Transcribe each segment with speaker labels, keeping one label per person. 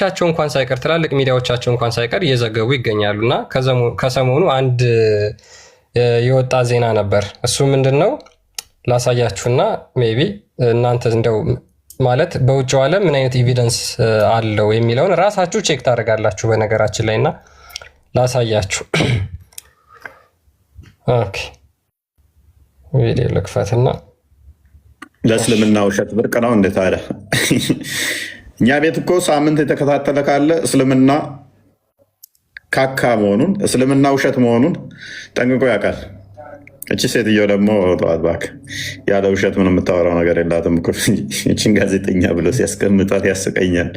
Speaker 1: ሚዲያዎቻቸው እንኳን ሳይቀር ትላልቅ ሚዲያዎቻቸው እንኳን ሳይቀር እየዘገቡ ይገኛሉና ከሰሞኑ አንድ የወጣ ዜና ነበር። እሱ ምንድነው ላሳያችሁና ሜቢ እናንተ እንደው ማለት በውጭው ዓለም ምን አይነት ኤቪደንስ አለው የሚለውን ራሳችሁ ቼክ ታደርጋላችሁ በነገራችን ላይና ላሳያችሁ። ኦኬ ቪዲዮ ልክፈትና
Speaker 2: ለእስልምና ውሸት ብርቅ ነው እንዴት አለ? እኛ ቤት እኮ ሳምንት የተከታተለ ካለ እስልምና ካካ መሆኑን እስልምና ውሸት መሆኑን ጠንቅቆ ያውቃል። እቺ ሴትዮ ደግሞ ተዋት እባክህ፣ ያለ ውሸት ምን የምታወራው ነገር የላትም እኮ። እቺን ጋዜጠኛ ብሎ ሲያስቀምጣት ያስቀኛል።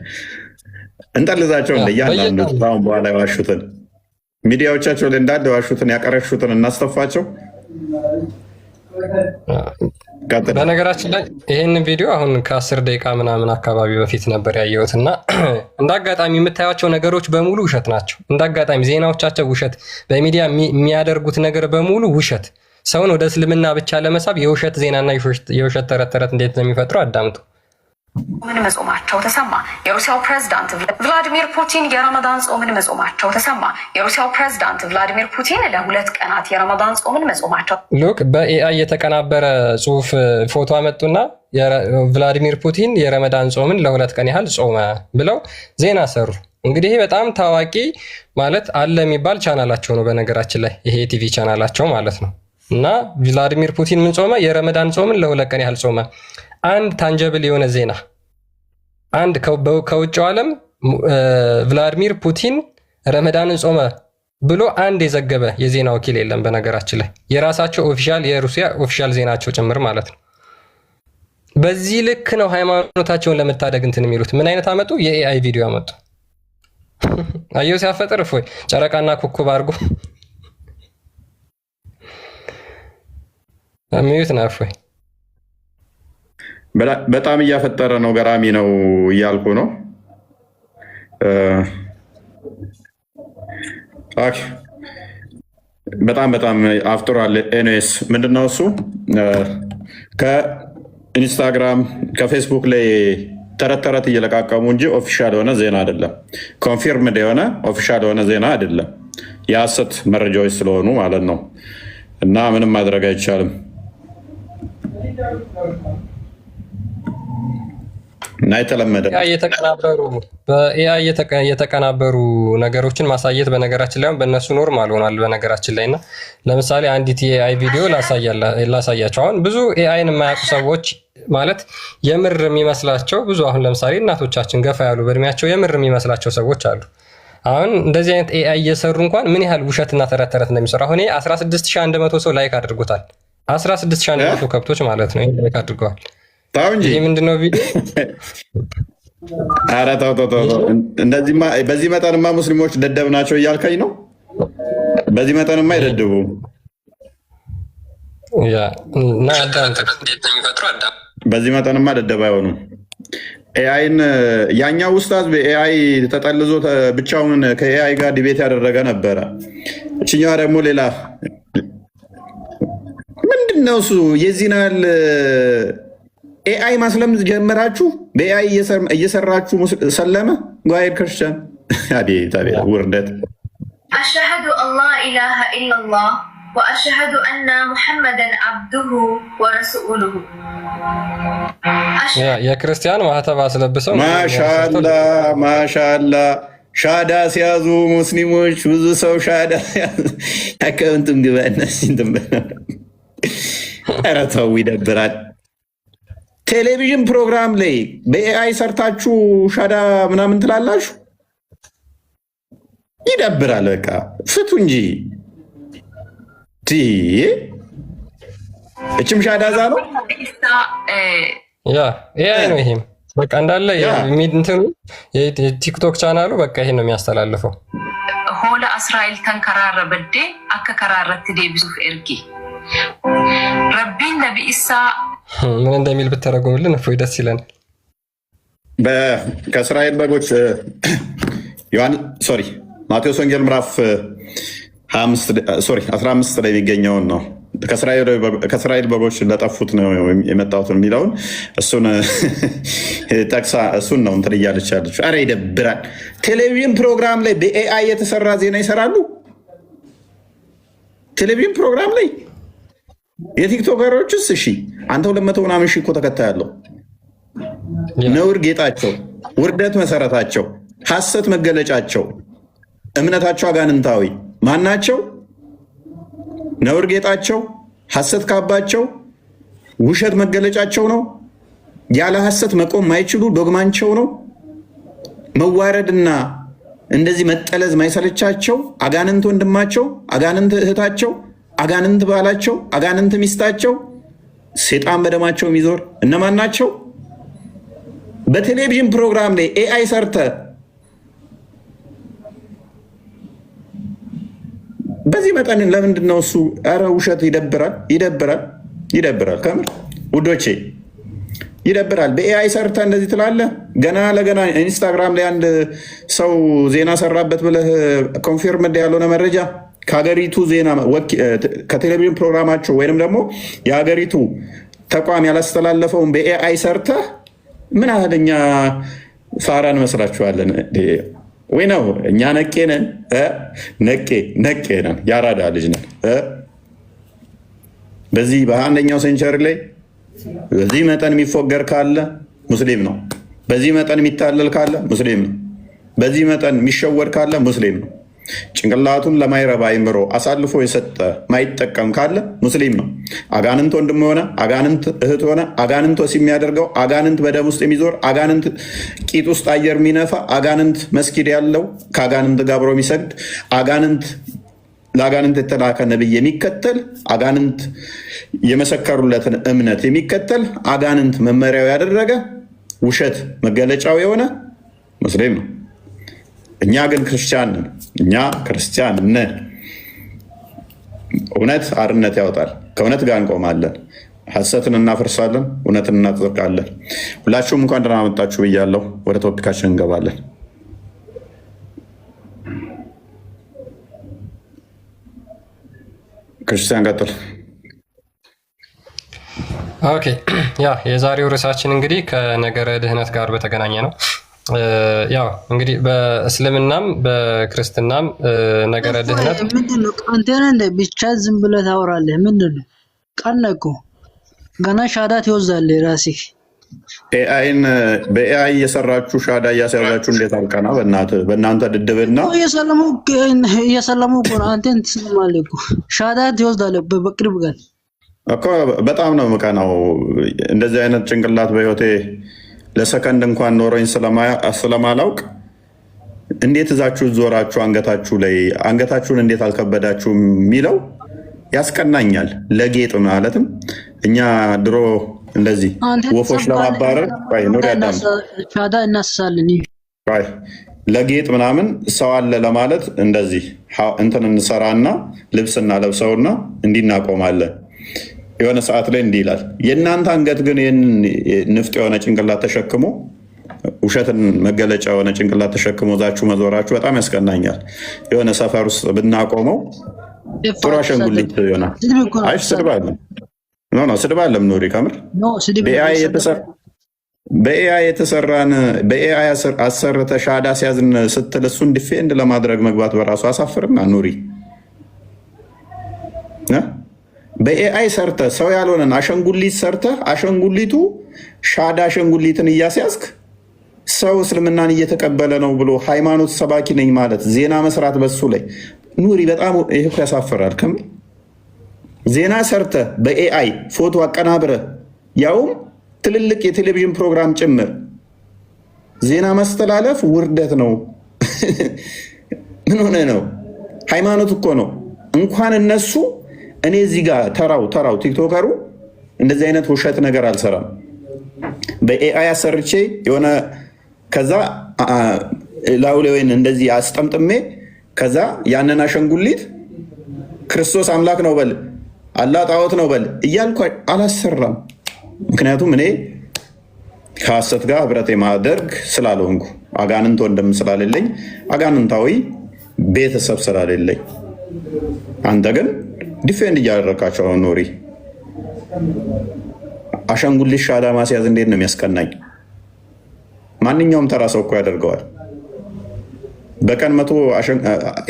Speaker 2: እንጠልዛቸው እንደ እያንዳንዱ አሁን በኋላ የዋሹትን ሚዲያዎቻቸው ላይ እንዳለ የዋሹትን ያቀረሹትን እናስተፋቸው።
Speaker 1: በነገራችን ላይ ይህን ቪዲዮ አሁን ከ10 ደቂቃ ምናምን አካባቢ በፊት ነበር ያየሁት እና እንዳጋጣሚ የምታያቸው ነገሮች በሙሉ ውሸት ናቸው። እንዳጋጣሚ ዜናዎቻቸው ውሸት፣ በሚዲያ የሚያደርጉት ነገር በሙሉ ውሸት። ሰውን ወደ እስልምና ብቻ ለመሳብ የውሸት ዜናና የውሸት ተረት ተረት እንዴት እንደሚፈጥሩ አዳምጡ።
Speaker 3: ጾምን መጾማቸው ተሰማ። የሩሲያው ፕሬዝዳንት ቭላዲሚር ፑቲን የረመዳን ጾምን መጾማቸው ተሰማ። የሩሲያው ፕሬዝዳንት ቭላዲሚር ፑቲን ለ2 ቀናት የረመዳን ጾምን መጾማቸው
Speaker 1: ሉክ በኤአይ የተቀናበረ ጽሁፍ ፎቶ አመጡና ቭላዲሚር ፑቲን የረመዳን ጾምን ለ2 ቀን ያህል ጾመ ብለው ዜና ሰሩ። እንግዲህ ይሄ በጣም ታዋቂ ማለት አለ የሚባል ቻናላቸው ነው በነገራችን ላይ ይሄ ቲቪ ቻናላቸው ማለት ነው። እና ቭላዲሚር ፑቲን ምን ጾመ? የረመዳን ጾምን ለ2 ቀን ያህል ጾመ። አንድ ታንጀብል የሆነ ዜና አንድ ከውጭው ዓለም ቭላዲሚር ፑቲን ረመዳንን ጾመ ብሎ አንድ የዘገበ የዜና ወኪል የለም በነገራችን ላይ የራሳቸው ኦፊሻል የሩሲያ ኦፊሻል ዜናቸው ጭምር ማለት ነው። በዚህ ልክ ነው ሃይማኖታቸውን ለመታደግ እንትን የሚሉት። ምን አይነት አመጡ? የኤአይ ቪዲዮ አመጡ። አየው ሲያፈጥር እፎይ ጨረቃና ኮከብ አድርጎ ሚዩት ነው እፎይ።
Speaker 2: በጣም እያፈጠረ ነው፣ ገራሚ ነው እያልኩ ነው። በጣም አፍጥሯል። ኤንኤስ ምንድነው እሱ? ከኢንስታግራም ከፌስቡክ ላይ ተረት ተረት እየለቃቀሙ እንጂ ኦፊሻል የሆነ ዜና አይደለም። ኮንፊርምድ የሆነ ኦፊሻል የሆነ ዜና አይደለም። የሐሰት መረጃዎች ስለሆኑ ማለት ነው። እና ምንም ማድረግ አይቻልም። እና የተለመደ
Speaker 1: በኤአይ የተቀናበሩ ነገሮችን ማሳየት በነገራችን ላይ በእነሱ ኖርማል ሆኗል በነገራችን ላይ እና ለምሳሌ አንዲት የኤአይ ቪዲዮ ላሳያቸው። አሁን ብዙ ኤአይን የማያውቁ ሰዎች ማለት የምር የሚመስላቸው ብዙ አሁን ለምሳሌ እናቶቻችን ገፋ ያሉ በእድሜያቸው የምር የሚመስላቸው ሰዎች አሉ። አሁን እንደዚህ አይነት ኤአይ እየሰሩ እንኳን ምን ያህል ውሸትና ተረት ተረት እንደሚሰሩ አሁን 16100 ሰው ላይክ አድርጎታል። 16100 ከብቶች ማለት ነው ላይክ አድርገዋል። ይህ ምንድነው ቪዲዮ?
Speaker 2: ኧረ ተው። በዚህ መጠንማ ሙስሊሞች ደደብ ናቸው እያልከኝ ነው? በዚህ መጠንማ አይደድቡ። በዚህ መጠንማ ደደብ አይሆኑም። ኤአይን ያኛው ኡስታዝ በኤአይ ተጠልዞ ብቻውን ከኤአይ ጋር ዲቤት ያደረገ ነበረ። እችኛዋ ደግሞ ሌላ ምንድነው እሱ? የዚህን ያህል ኤአይ ማስለም ጀመራችሁ። በኤአይ እየሰራችሁ ሰለመ ጓይር ክርስቲያን። አቤት ውርደት።
Speaker 3: አሽሀዱ አላ ኢላሃ ኢላላህ ወአሽሀዱ አና ሙሐመደን አብዱሁ ወረሱሉሁ።
Speaker 1: የክርስቲያን ማህተብ አስለብሰው
Speaker 2: ማሻላ ሻዳ ሲያዙ ሙስሊሞች ብዙ ሰው ሻዳ አካውንቱም ግባና ኧረ ተው ይደብራል። ቴሌቪዥን ፕሮግራም ላይ በኤአይ ሰርታችሁ ሻዳ ምናምን ትላላችሁ። ይደብራል። በቃ ፍቱ እንጂ እችም ሻዳ ዛ ነው
Speaker 1: ኤአይ ነው። ይሄም በቃ እንዳለ እንትኑ የቲክቶክ ቻናሉ በቃ ይሄን ነው የሚያስተላልፈው።
Speaker 3: ሆላ እስራኤል ተንከራረ በዴ አከከራረት ዴቢሱፍ ኤርጊ ረቢን ነቢ ኢሳ
Speaker 1: ምን እንደሚል ብትተረጉምልን እፎይ ደስ ይለን።
Speaker 2: ከእስራኤል በጎች ማቴዎስ ወንጌል ምዕራፍ 15 ላይ የሚገኘውን ነው ከእስራኤል በጎች ለጠፉት ነው የመጣሁት የሚለውን እሱን ጠቅሳ እሱን ነው እንትን እያለች ያለች። ኧረ ይደብራል። ቴሌቪዥን ፕሮግራም ላይ በኤአይ የተሰራ ዜና ይሰራሉ። ቴሌቪዥን ፕሮግራም ላይ የቲክቶከሮችስ እሺ፣ አንተ 200 ምናምን ሺህ እኮ ተከታይ ያለው ነውር ጌጣቸው፣ ውርደት መሰረታቸው፣ ሐሰት መገለጫቸው፣ እምነታቸው አጋንንታዊ ማናቸው? ነውር ጌጣቸው፣ ሐሰት ካባቸው፣ ውሸት መገለጫቸው ነው። ያለ ሐሰት መቆም ማይችሉ ዶግማንቸው ነው። መዋረድና እንደዚህ መጠለዝ ማይሰለቻቸው አጋንንት ወንድማቸው፣ አጋንንት እህታቸው፣ አጋንንት ባላቸው፣ አጋንንት ሚስታቸው፣ ሴጣን በደማቸው የሚዞር እነማን ናቸው? በቴሌቪዥን ፕሮግራም ላይ ኤአይ ሰርተ በዚህ መጠን ለምንድን ነው እሱ? ኧረ ውሸት ይደብራል፣ ይደብራል፣ ይደብራል። ከምር ውዶቼ ይደብራል። በኤአይ ሰርተ እንደዚህ ትላለህ። ገና ለገና ኢንስታግራም ላይ አንድ ሰው ዜና ሰራበት ብለህ ኮንፊርምድ ያልሆነ መረጃ ከሀገሪቱ ዜና ከቴሌቪዥን ፕሮግራማቸው ወይንም ደግሞ የሀገሪቱ ተቋም ያላስተላለፈውን በኤአይ ሰርተ ምን ያህል እኛ ፋራ እንመስላችኋለን ወይ? ነው እኛ ነቄ ነን፣ ነቄ ነን፣ ያራዳ ልጅ ነን። በዚህ በ21ኛው ሴንቸሪ ላይ በዚህ መጠን የሚፎገር ካለ ሙስሊም ነው። በዚህ መጠን የሚታለል ካለ ሙስሊም ነው። በዚህ መጠን የሚሸወድ ካለ ሙስሊም ነው። ጭንቅላቱን ለማይረባ አይምሮ አሳልፎ የሰጠ ማይጠቀም ካለ ሙስሊም ነው። አጋንንት ወንድም ሆነ አጋንንት እህት ሆነ አጋንንት ወሲብ የሚያደርገው አጋንንት በደም ውስጥ የሚዞር አጋንንት ቂጥ ውስጥ አየር የሚነፋ አጋንንት መስጊድ ያለው ከአጋንንት ጋር አብሮ የሚሰግድ አጋንንት ለአጋንንት የተላከ ነብይ የሚከተል አጋንንት የመሰከሩለትን እምነት የሚከተል አጋንንት መመሪያው ያደረገ ውሸት መገለጫው የሆነ ሙስሊም ነው። እኛ ግን ክርስቲያን ነን። እኛ ክርስቲያን ነን። እውነት አርነት ያወጣል። ከእውነት ጋር እንቆማለን። ሐሰትን እናፈርሳለን፣ እውነትን እናጽድቃለን። ሁላችሁም እንኳን ደህና መጣችሁ ብያለሁ። ወደ ቶፒካችን እንገባለን። ክርስቲያን ቀጥል።
Speaker 1: ኦኬ፣ ያ የዛሬው ርዕሳችን እንግዲህ ከነገረ ድህነት ጋር በተገናኘ ነው። ያው እንግዲህ በእስልምናም በክርስትናም ነገረ ድህነት
Speaker 4: ምንድነው? አንተና እንደ ብቻ ዝም ብለህ ታወራለህ። ምንድነው? ቀነቁ ገና ሻዳ ትወዛለህ ራስህ።
Speaker 2: ኤአይን በኤአይ እየሰራችሁ ሻዳ እያሰራችሁ እንዴት አልቀና? በእናንተ ድድብና
Speaker 4: እየሰለሙ እኮ ነው። አንተን ትሰማለህ እኮ ሻዳ ትወዛለህ በቅርብ ቀን
Speaker 2: እኮ። በጣም ነው የምቀናው። እንደዚህ አይነት ጭንቅላት በህይወቴ ለሰከንድ እንኳን ኖሮኝ ስለማላውቅ እንዴት እዛችሁ ዞራችሁ አንገታችሁን እንዴት አልከበዳችሁ የሚለው ያስቀናኛል። ለጌጥ ማለትም እኛ ድሮ እንደዚህ ወፎች ለማባረር
Speaker 4: ሻዳ እናስሳለን
Speaker 2: ለጌጥ ምናምን ሰው አለ ለማለት እንደዚህ እንትን እንሰራና ልብስ እናለብሰውና እንዲናቆማለን። የሆነ ሰዓት ላይ እንዲህ ይላል። የእናንተ አንገት ግን ይህን ንፍጥ የሆነ ጭንቅላት ተሸክሞ ውሸትን መገለጫ የሆነ ጭንቅላት ተሸክሞ ዛችሁ መዞራችሁ በጣም ያስቀናኛል። የሆነ ሰፈር ውስጥ ብናቆመው ጥሩ አሸንጉሊት ይሆናል። አይ ስድብ አለም ስድብ አለም ኑሪ ከምር በኤአይ የተሰራን በኤአይ አሰርተ ሻዳ ሲያዝን ስትል እሱን ዲፌንድ ለማድረግ መግባት በራሱ አሳፍርና ኑሪ። በኤአይ ሰርተ ሰው ያልሆነን አሸንጉሊት ሰርተ አሸንጉሊቱ ሻዳ አሸንጉሊትን እያስያዝክ ሰው እስልምናን እየተቀበለ ነው ብሎ ሃይማኖት ሰባኪ ነኝ ማለት ዜና መስራት በሱ ላይ ኑሪ። በጣም ይህ ያሳፍራል። ከምር ዜና ሰርተ በኤአይ ፎቶ አቀናብረ ያውም ትልልቅ የቴሌቪዥን ፕሮግራም ጭምር ዜና ማስተላለፍ ውርደት ነው። ምን ሆነ ነው? ሃይማኖት እኮ ነው። እንኳን እነሱ እኔ እዚህ ጋር ተራው ቲክቶከሩ እንደዚህ አይነት ውሸት ነገር አልሰራም። በኤአይ አሰርቼ የሆነ ከዛ ላውሌወይን እንደዚህ አስጠምጥሜ ከዛ ያንን አሸንጉሊት ክርስቶስ አምላክ ነው በል አላህ ጣዖት ነው በል እያልኩ አላሰራም። ምክንያቱም እኔ ከሐሰት ጋር ህብረት የማደርግ ስላልሆንኩ አጋንንት ወንድም ስላሌለኝ አጋንንታዊ ቤተሰብ ስላሌለኝ። አንተ ግን ዲፌንድ እያደረካቸው ነው። ኑሪ አሻንጉሊት ሻዳ ማስያዝ እንዴት ነው የሚያስቀናኝ? ማንኛውም ተራ ሰው እኮ ያደርገዋል። በቀን 100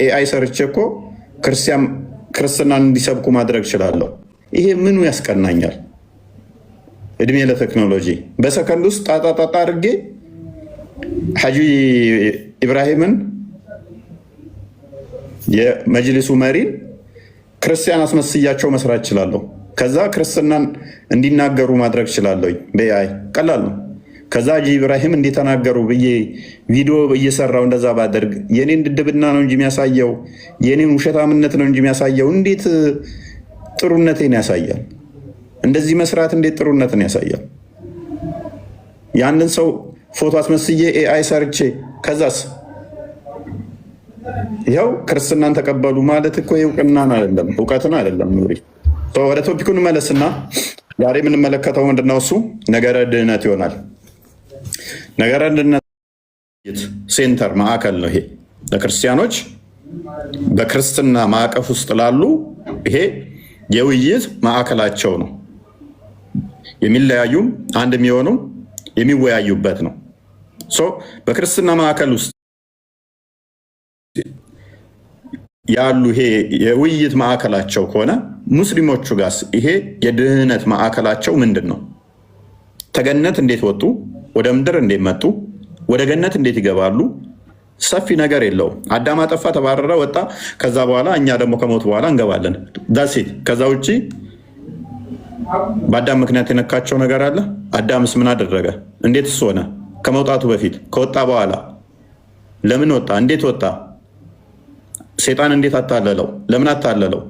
Speaker 2: ኤአይ ሰርቼ እኮ ክርስትናን እንዲሰብኩ ማድረግ እችላለሁ። ይሄ ምኑ ያስቀናኛል? እድሜ ለቴክኖሎጂ። በሰከንድ ውስጥ ጣጣጣጣ አድርጌ ሐጂ ኢብራሂምን የመጅሊሱ መሪን ክርስቲያን አስመስያቸው መስራት እችላለሁ። ከዛ ክርስትናን እንዲናገሩ ማድረግ እችላለሁ በኤአይ። ቀላል ነው። ከዛ ሐጂ ኢብራሂም እንዲተናገሩ ብዬ ቪዲዮ እየሰራው እንደዛ ባደርግ የኔን ድድብና ነው እንጂ የሚያሳየው፣ የኔን ውሸታምነት ነው እንጂ የሚያሳየው። እንዴት ጥሩነቴን ያሳያል? እንደዚህ መስራት እንዴት ጥሩነትን ያሳያል? ያንን ሰው ፎቶ አስመስዬ ኤአይ ሰርቼ ከዛስ ይኸው ክርስትናን ተቀበሉ ማለት እኮ እውቅናን አይደለም እውቀትን አይደለም። ኑሪ ወደ ቶፒኩን መለስና ዛሬ የምንመለከተው ምንድነው? እሱ ነገረ ድህነት ይሆናል። ነገረ ድህነት ሴንተር ማዕከል ነው። ይሄ ለክርስቲያኖች በክርስትና ማዕቀፍ ውስጥ ላሉ ይሄ የውይይት ማዕከላቸው ነው። የሚለያዩም አንድ የሚሆኑ የሚወያዩበት ነው። በክርስትና ማዕከል ውስጥ ያሉ ይሄ የውይይት ማዕከላቸው ከሆነ ሙስሊሞቹ ጋርስ ይሄ የድህነት ማዕከላቸው ምንድን ነው? ተገነት እንዴት ወጡ? ወደ ምድር እንዴት መጡ? ወደ ገነት እንዴት ይገባሉ? ሰፊ ነገር የለውም። አዳም አጠፋ፣ ተባረረ፣ ወጣ። ከዛ በኋላ እኛ ደግሞ ከሞት በኋላ እንገባለን። ዳሴት። ከዛ ውጭ በአዳም ምክንያት የነካቸው ነገር አለ? አዳምስ ምን አደረገ? እንዴትስ ሆነ? ከመውጣቱ በፊት ከወጣ በኋላ ለምን ወጣ? እንዴት ወጣ? ሴጣን እንዴት አታለለው? ለምን አታለለው?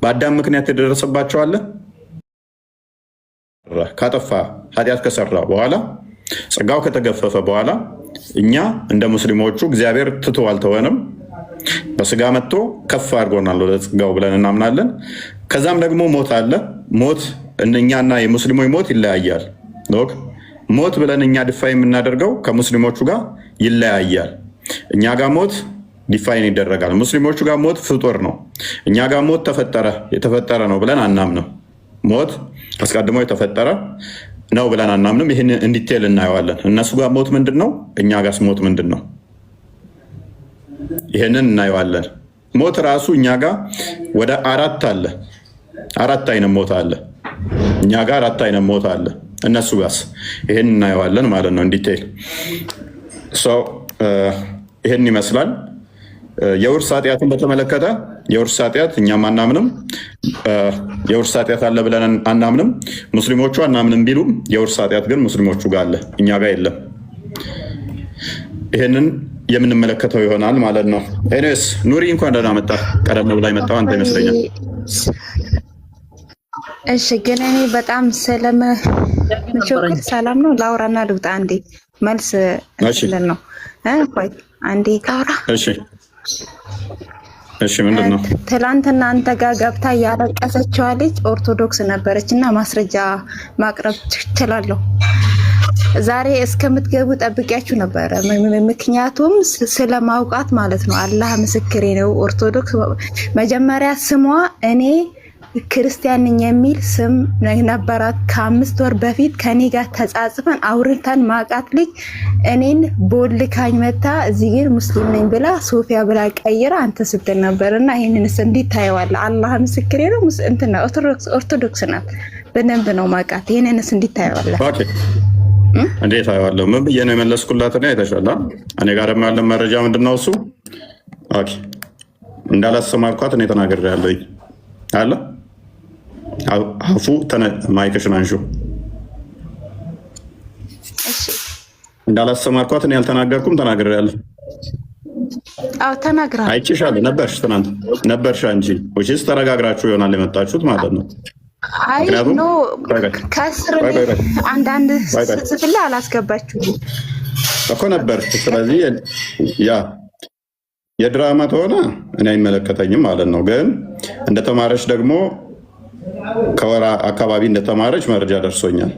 Speaker 2: በአዳም ምክንያት የደረሰባቸው አለ? ካጠፋ ኃጢአት ከሰራ በኋላ ጸጋው ከተገፈፈ በኋላ እኛ እንደ ሙስሊሞቹ እግዚአብሔር ትቶ አልተወንም፣ በስጋ መጥቶ ከፍ አድርጎናል ወደ ጸጋው ብለን እናምናለን። ከዛም ደግሞ ሞት አለ። ሞት እኛና የሙስሊሞች ሞት ይለያያል። ሞት ብለን እኛ ድፋይ የምናደርገው ከሙስሊሞቹ ጋር ይለያያል። እኛ ጋር ሞት ዲፋይን ይደረጋል። ሙስሊሞቹ ጋር ሞት ፍጡር ነው። እኛ ጋር ሞት የተፈጠረ ነው ብለን አናምንም። ሞት አስቀድሞ የተፈጠረ ነው ብለን አናምንም። ይህን እንዲቴል እናየዋለን። እነሱ ጋር ሞት ምንድን ነው? እኛ ጋርስ ሞት ምንድን ነው? ይህንን እናየዋለን። ሞት ራሱ እኛ ጋር ወደ 4 አለ። 4 አይነት ሞት አለ። እኛ ጋር 4 አይነት ሞት አለ። እነሱ ጋርስ ይህን እናየዋለን ማለት ነው እንዲቴል። ይህን ይመስላል። የውርስ ኃጢአትን በተመለከተ የውርስ ኃጢአት እኛም አናምንም። የውርስ ኃጢአት አለ ብለን አናምንም። ሙስሊሞቹ አናምንም ቢሉም የውርስ ኃጢአት ግን ሙስሊሞቹ ጋር አለ፣ እኛ ጋር የለም። ይህንን የምንመለከተው ይሆናል ማለት ነው። ኤኒዌይስ ኑሪ እንኳን ደህና መጣ። ቀደም ብላ የመጣው አንተ ይመስለኛል።
Speaker 5: እሺ፣ ግን እኔ በጣም ስለምቸኩል ሰላም ነው ላውራና ልውጣ። አንዴ መልስ እንችላለን ነው ቆይ አንዴ ካውራ።
Speaker 2: እሺ ምንድን ነው?
Speaker 5: ትላንትና አንተ ጋር ገብታ ያለቀሰችዋ ልጅ ኦርቶዶክስ ነበረች እና ማስረጃ ማቅረብ ትችላለሁ። ዛሬ እስከምትገቡ ጠብቂያችሁ ነበረ። ምክንያቱም ስለማውቃት ማለት ነው። አላህ ምስክሬ ነው። ኦርቶዶክስ መጀመሪያ ስሟ እኔ ክርስቲያን ነኝ የሚል ስም ነበራት። ከ5 ወር በፊት ከኔ ጋር ተጻጽፈን አውርተን ማቃት ልጅ እኔን ቦልካኝ መታ እዚህ ግን ሙስሊም ነኝ ብላ ሶፊያ ብላ ቀይራ አንተ ስትል ነበርና ይሄንንስ እንዴት ታየዋለህ? አላህ ምስክሬ ነው። እንትና ኦርቶዶክስ ናት። በደንብ ነው ማቃት። ይሄንንስ እንዴት ታየዋለህ?
Speaker 2: ኦኬ እንዴት ታየዋለህ? ምን ብዬ ነው የመለስኩላት? ነው አይተሻላ። እኔ ጋር ደግሞ ያለ መረጃ ምንድነው እሱ? ኦኬ እንዳላሰማርኳት እኔ ተናግሬያለሁ አለ አፉ ማይክሽን አንሹ። እንዳላሰማርኳት እኔ ያልተናገርኩም ተናግሬያለሁ።
Speaker 5: አዎ ተናግራለሁ።
Speaker 2: አይቼሻለሁ። ነበርሽ ትናንት ነበርሽ አንቺ ወይስ ተረጋግራችሁ ይሆናል የመጣችሁት ማለት ነው።
Speaker 5: አይ ኖ ከስር አንዳንድ ስፍላ አላስገባችሁም
Speaker 2: እኮ ነበርሽ። ስለዚህ ያ የድራማ ተሆነ እኔ አይመለከተኝም ማለት ነው። ግን እንደተማረች ደግሞ ከወራ አካባቢ እንደተማረች መረጃ ደርሶኛል።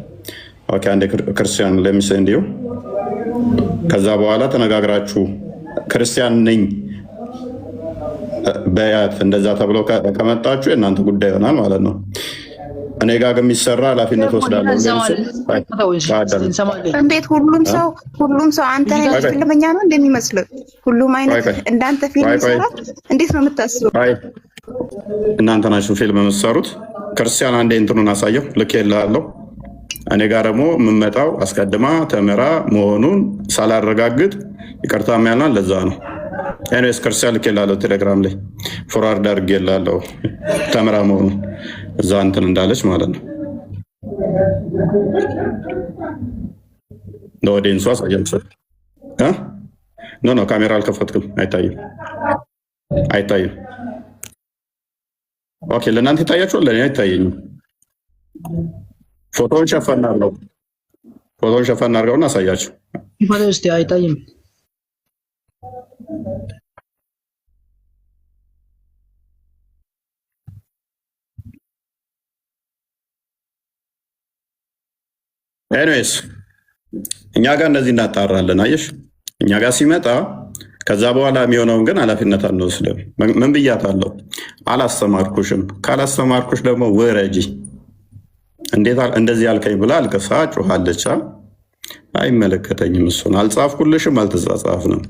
Speaker 2: ኦኬ አንድ ክርስቲያን ለሚስ እንዲሁ ከዛ በኋላ ተነጋግራችሁ ክርስቲያን ነኝ በያት እንደዛ ተብሎ ከመጣችሁ የእናንተ ጉዳይ ይሆናል ማለት ነው። እኔ ጋር የሚሰራ ኃላፊነት ወስዳለሁ።
Speaker 5: እንዴት ሁሉም ሰው አንተ ላይ ፊልመኛ ነው እንደሚመስለው ሁሉም አይነት እንዳንተ ፊልም ይሰራል? እንዴት ነው የምታስበው?
Speaker 2: እናንተ ናችሁ ፊልም የምትሰሩት። ክርስቲያን አንዴ እንትኑን አሳየው ልክ የላለሁ። እኔ ጋር ደግሞ የምመጣው አስቀድማ ተምራ መሆኑን ሳላረጋግጥ ይቅርታ ያልናል። ለዛ ነው ኤኒዌይስ ክርስቲያን ልክ የላለሁ። ቴሌግራም ላይ ፎርዋርድ አድርጌ የላለሁ ተምራ መሆኑን እዛ እንትን እንዳለች ማለት ነው። ለኦዲየንሱ አሳያችሁ። ኖ ካሜራ አልከፈትክም፣ አይታይም። ኦኬ ለእናንተ ይታያችኋል፣ ለእኔ አይታየኝም። ፎቶውን ሸፈን አድርገውና አሳያችሁ።
Speaker 4: እስኪ አይታይም።
Speaker 2: ኤኒዌይስ እኛ ጋር እንደዚህ እናጣራለን። አየሽ እኛ ጋር ሲመጣ ከዛ በኋላ የሚሆነውን ግን ኃላፊነት አንወስድም። ምን ብያታለሁ? አላስተማርኩሽም። ካላስተማርኩሽ ደግሞ ወረጂ እንዴት እንደዚህ ያልከኝ ብላ አልቅሳ ጮኻለች። አይመለከተኝም፣ እሱን አልጻፍኩልሽም፣ አልተጻጻፍንም።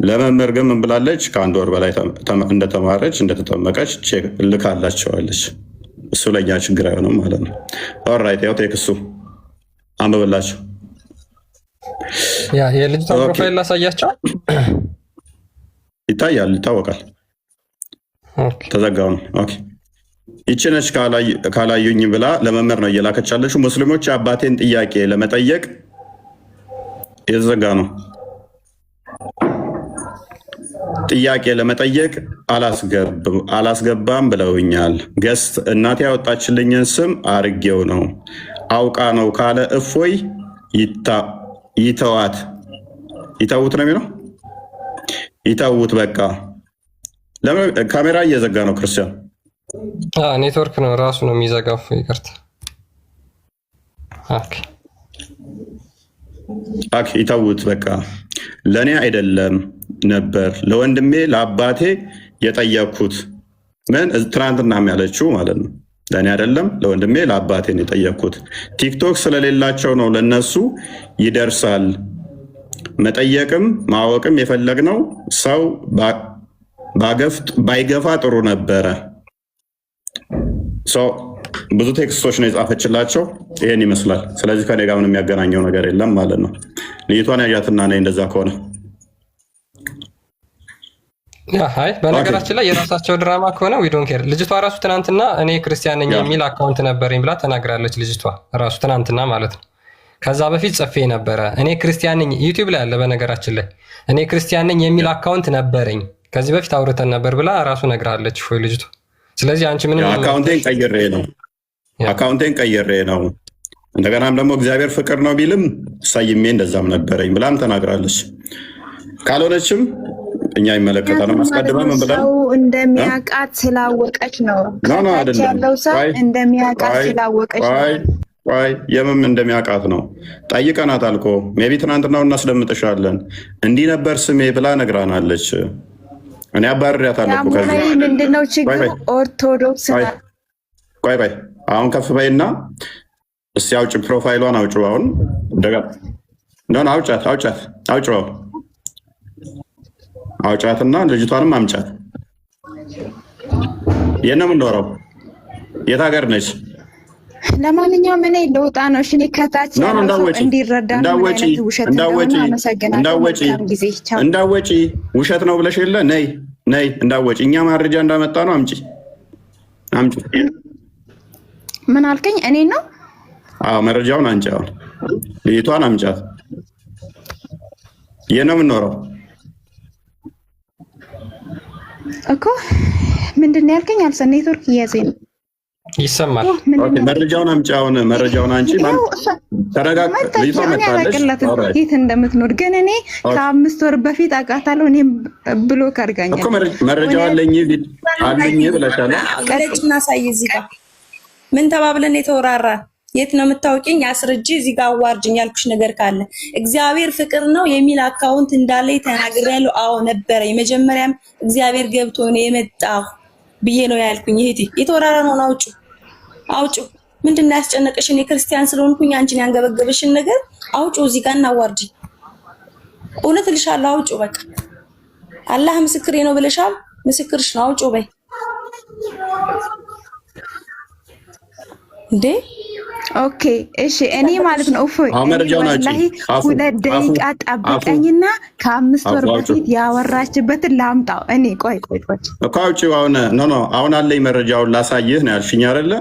Speaker 2: ለመምህር ግን ምን ብላለች? ከአንድ ወር በላይ እንደተማረች እንደተጠመቀች ልካላቸዋለች። እሱ ለእኛ ችግር አይሆንም ማለት ነው። ኦራይት ያው ቴክስቱ አንብብላቸው።
Speaker 1: የልጅቷ ፕሮፋይል ላሳያቸው።
Speaker 2: ይታያል፣ ይታወቃል። ተዘጋው ነው። ኦኬ ይቺ ነች ካላዩኝ ብላ ለመምህር ነው እየላከች ያለችው። ሙስሊሞች የአባቴን ጥያቄ ለመጠየቅ የተዘጋ ነው። ጥያቄ ለመጠየቅ አላስገባም ብለውኛል። ገስት እናቴ ያወጣችልኝን ስም አርጌው ነው አውቃ ነው ካለ እፎይ ይተውት ነው የሚለው። ይተውት በቃ። ለምን ካሜራ እየዘጋ ነው? ክርስቲያን
Speaker 1: ኔትወርክ ነው ራሱ ነው የሚዘጋው። ይቅርታ።
Speaker 2: ይተውት በቃ። ለእኔ አይደለም ነበር ለወንድሜ ለአባቴ የጠየቅኩት። ምን ትናንትና ያለችው ማለት ነው። ለእኔ አይደለም ለወንድሜ ለአባቴን የጠየቅኩት። ቲክቶክ ስለሌላቸው ነው፣ ለነሱ ይደርሳል። መጠየቅም ማወቅም የፈለግነው ሰው ባይገፋ ጥሩ ነበረ። ብዙ ቴክስቶች ነው የጻፈችላቸው። ይሄን ይመስላል። ስለዚህ ከኔ ጋር ምንም የሚያገናኘው ነገር የለም ማለት ነው። ልጅቷን ያያትና ነኝ እንደዛ ከሆነ
Speaker 1: በነገራችን ላይ የራሳቸው ድራማ ከሆነ ዊ ዶንት ኬር። ልጅቷ ራሱ ትናንትና እኔ ክርስቲያን ነኝ የሚል አካውንት ነበረኝ ብላ ተናግራለች። ልጅቷ ራሱ ትናንትና ማለት ነው። ከዛ በፊት ጽፌ ነበረ እኔ ክርስቲያን ነኝ፣ ዩቲዩብ ላይ አለ በነገራችን ላይ እኔ ክርስቲያን ነኝ የሚል አካውንት ነበረኝ ከዚህ በፊት አውርተን ነበር ብላ ራሱ ነግራለች ወይ ልጅቷ። ስለዚህ አንቺ ምንም
Speaker 2: አካውንቴን ቀይሬ ነው እንደገናም ደግሞ እግዚአብሔር ፍቅር ነው ቢልም ሰይሜ እንደዛም ነበረኝ ብላም ተናግራለች። ካልሆነችም እኛ ይመለከታል። አስቀድመ ምን ብለን
Speaker 5: ሰው እንደሚያውቃት ስላወቀች ነው። ያለው ሰው እንደሚያውቃት ስላወቀች ነው።
Speaker 2: የምም እንደሚያውቃት ነው። ጠይቀናታል እኮ ሜቢ ትናንትናው እናስደምጥሻለን እንዲህ ነበር ስሜ ብላ ነግራናለች። እኔ አባርሪያታለሁ እኮ ከዚህ
Speaker 5: ምንድነው ችግር? ኦርቶዶክስ
Speaker 2: ቆይ አሁን ከፍ በይና እስቲ አውጭ፣ ፕሮፋይሏን አውጭ። አሁን እንደገና አውጫትና ልጅቷንም አምጫት። የት ነው የምንኖረው? የት ሀገር ነች?
Speaker 5: ለማንኛውም እኔ ለውጣ ነው። እሺ ከታች እንዲረዳ
Speaker 2: እንዳወጪ ውሸት ነው ብለሽ የለ ነይ እንዳወጪ። እኛ ማረጃ እንዳመጣ ነው። አምጪ።
Speaker 5: ምን አልከኝ? እኔ ነው
Speaker 2: መረጃውን አንቺ። አሁን ልጅቷን አምጫት። የት ነው የምንኖረው
Speaker 5: እኮ? ምንድን ነው ያልከኝ? አልሰ ኔትወርክ እያዘኝ ነው።
Speaker 1: ይሰማል።
Speaker 2: መረጃውን አምጪ። አሁን መረጃውን አንቺ
Speaker 5: የት እንደምትኖር ግን እኔ ከ5 ወር በፊት አውቃታለሁ። እኔም ብሎክ አድርጋኛል
Speaker 2: እኮ። መረጃው አለኝ ብለሻል።
Speaker 6: ቀለጭና ሳይ እዚህ ጋር ምን ተባብለን የተወራራ የት ነው የምታውቂኝ? አስረጂ። እዚህ ጋር አዋርጅኝ ያልኩሽ ነገር ካለ እግዚአብሔር ፍቅር ነው የሚል አካውንት እንዳለኝ ተናግሬያለሁ። አዎ ነበረ። የመጀመሪያም እግዚአብሔር ገብቶ ነው የመጣው ብዬ ነው ያልኩኝ። እህቴ የተወራራ ነው። አውጩ። ምንድን ነው ያስጨነቀሽን? የክርስቲያን ስለሆንኩኝ አንቺን ያንገበገበሽን ነገር አውጩ። እዚህ ጋር እናዋርጅኝ። እውነት እልሻለሁ። አውጩ። በቃ አላህ ምስክሬ ነው ብለሻል። ምስክርሽ ነው። አውጩ በይ እንዴ።
Speaker 5: ኦኬ እሺ። እኔ ማለት ነው እፎይ ወላሂ 2 ደቂቃ ጠብቀኝና ከ5 ወር በፊት ያወራችበትን ላምጣው። እኔ ቆይ
Speaker 2: እኮ አውጪው። አሁን አለኝ መረጃውን ላሳይህ ነው ያልሽኝ አይደለ?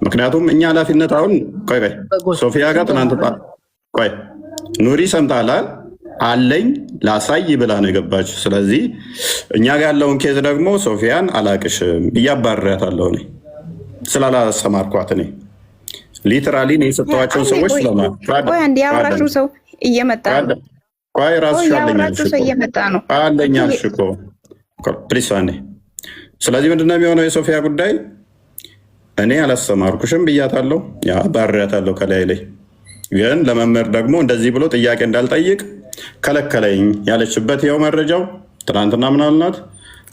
Speaker 2: ምክንያቱም እኛ ኃላፊነት አሁን ቆይ ሶፊያ ጋር ትናንት ቆይ ኑሪ ሰምታላል አለኝ ላሳይ ብላ ነው የገባችው። ስለዚህ እኛ ጋር ያለውን ኬዝ ደግሞ ሶፊያን አላቅሽም እያባረያታለሁ እኔ ስላላስተማርኳት እኔ ሊትራሊ ነው የሰጠኋቸውን ሰዎች
Speaker 5: ቆይ አንዴ ያወራሽው ሰው እየመጣ ነው።
Speaker 2: ቆይ ራስሽ አለኝ አልሽ እኮ ፕሊስ አንዴ። ስለዚህ ምንድን ነው የሚሆነው የሶፊያ ጉዳይ? እኔ አላስተማርኩሽም ብያታለሁ፣ ባርያታለሁ ከላይ ላይ ግን ለመምህር ደግሞ እንደዚህ ብሎ ጥያቄ እንዳልጠይቅ ከለከለኝ ያለችበት ያው መረጃው ትናንትና ምናልናት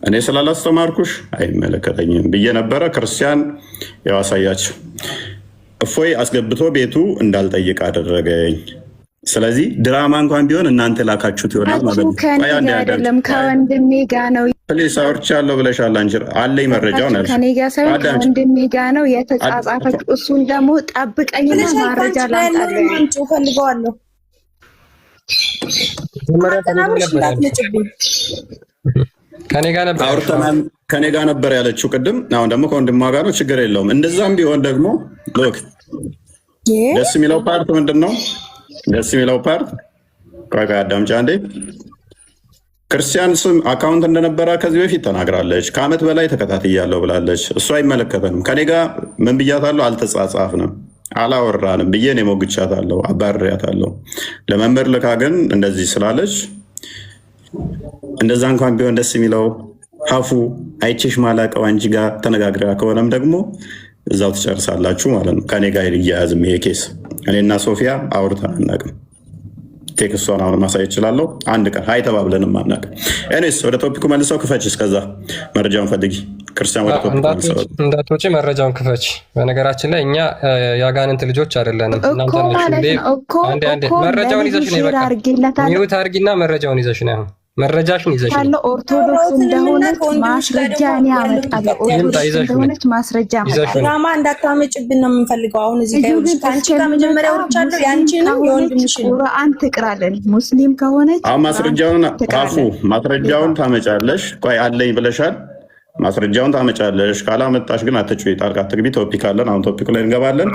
Speaker 2: እኔ ስላላስተማርኩሽ አይመለከተኝም ብዬ ነበረ። ክርስቲያን ያው አሳያችሁ እፎይ አስገብቶ ቤቱ እንዳልጠይቅ አደረገኝ። ስለዚህ ድራማ እንኳን ቢሆን እናንተ ላካችሁት ይሆናል ማለት ነው።
Speaker 5: አይደለም ከወንድሜ ጋር ነው።
Speaker 2: ፕሊስ አውርቻለሁ ብለሻል አንቺ። አለኝ መረጃው ነው
Speaker 5: ከኔ ጋር ሳይሆን ከወንድሜ ጋር ነው የተጻጻፈች። እሱን ደግሞ ጠብቀኝና ማረጃ ላምጣልኝ ፈልገዋለሁ።
Speaker 2: ከኔ ጋር ነበር ያለችው ቅድም። አሁን ደግሞ ከወንድሟ ጋር ነው። ችግር የለውም። እንደዛም ቢሆን ደግሞ ሎክ ደስ የሚለው ፓርት ምንድን ነው? ደስ የሚለው ፓርት ቆይ አዳምጪ አንዴ። ክርስቲያን ስም አካውንት እንደነበረ ከዚህ በፊት ተናግራለች። ከዓመት በላይ ተከታትያለሁ ብላለች። እሱ አይመለከተንም። ከኔ ጋር ምን ብያታለሁ? አልተጻጻፍንም፣ አላወራንም ብዬ እኔ ሞግቻታለሁ፣ አባርያታለሁ። ለመምህር ልካ ግን እንደዚህ ስላለች እንደዛ እንኳን ቢሆን ደስ የሚለው ሀፉ አይቼሽ ማላቀው አንቺ ጋር ተነጋግራ ከሆነም ደግሞ እዛው ትጨርሳላችሁ ማለት ነው። ከኔ ጋር እያያዝም ይሄ ኬስ እኔና ሶፊያ አውርተን አናውቅም። ቴክስቷን አሁን ማሳየት እችላለሁ። አንድ ቀን ሀይ ተባብለንም አናውቅም። ኤኒዌይስ ወደ ቶፒኩ መልሰው ክፈች። እስከዛ መረጃውን ፈልጊ። ክርስቲያን ወደ ቶፒኩ መልሰው
Speaker 1: እንዳትወጪ መረጃውን ክፈች። በነገራችን ላይ እኛ የአጋንንት ልጆች አይደለንም። እናንተ ናችሁ። መረጃውን ይዘሽ ነው በቃ ሚውት አድርጊና መረጃውን ይዘሽ ነው አሁን መረጃሽን ይዘሽ ነው።
Speaker 5: ኦርቶዶክስ እንደሆነች ማስረጃ እኔ አመጣለሁ። ኦርቶዶክስ እንደሆነች ማስረጃ አመጣለሁ።
Speaker 6: ድራማ እንዳታመጭብን ነው የምንፈልገው። አሁን እዚህ ጋር ይኸውልሽ ከአንቺ ጋር መጀመሪያ ወርቻለሁ። ያንቺንም የወንድምሽን
Speaker 5: ቁርአን ትቅራለን። ሙስሊም ከሆነች
Speaker 2: አሁን ማስረጃውን ታመጫለሽ። ቆይ አለኝ ብለሻል። ማስረጃውን ታመጫለሽ። ካላመጣሽ ግን አትጩይ፣ ጣልቃ አትግቢ። ቶፒክ አለን። አሁን ቶፒኩ ላይ እንገባለን።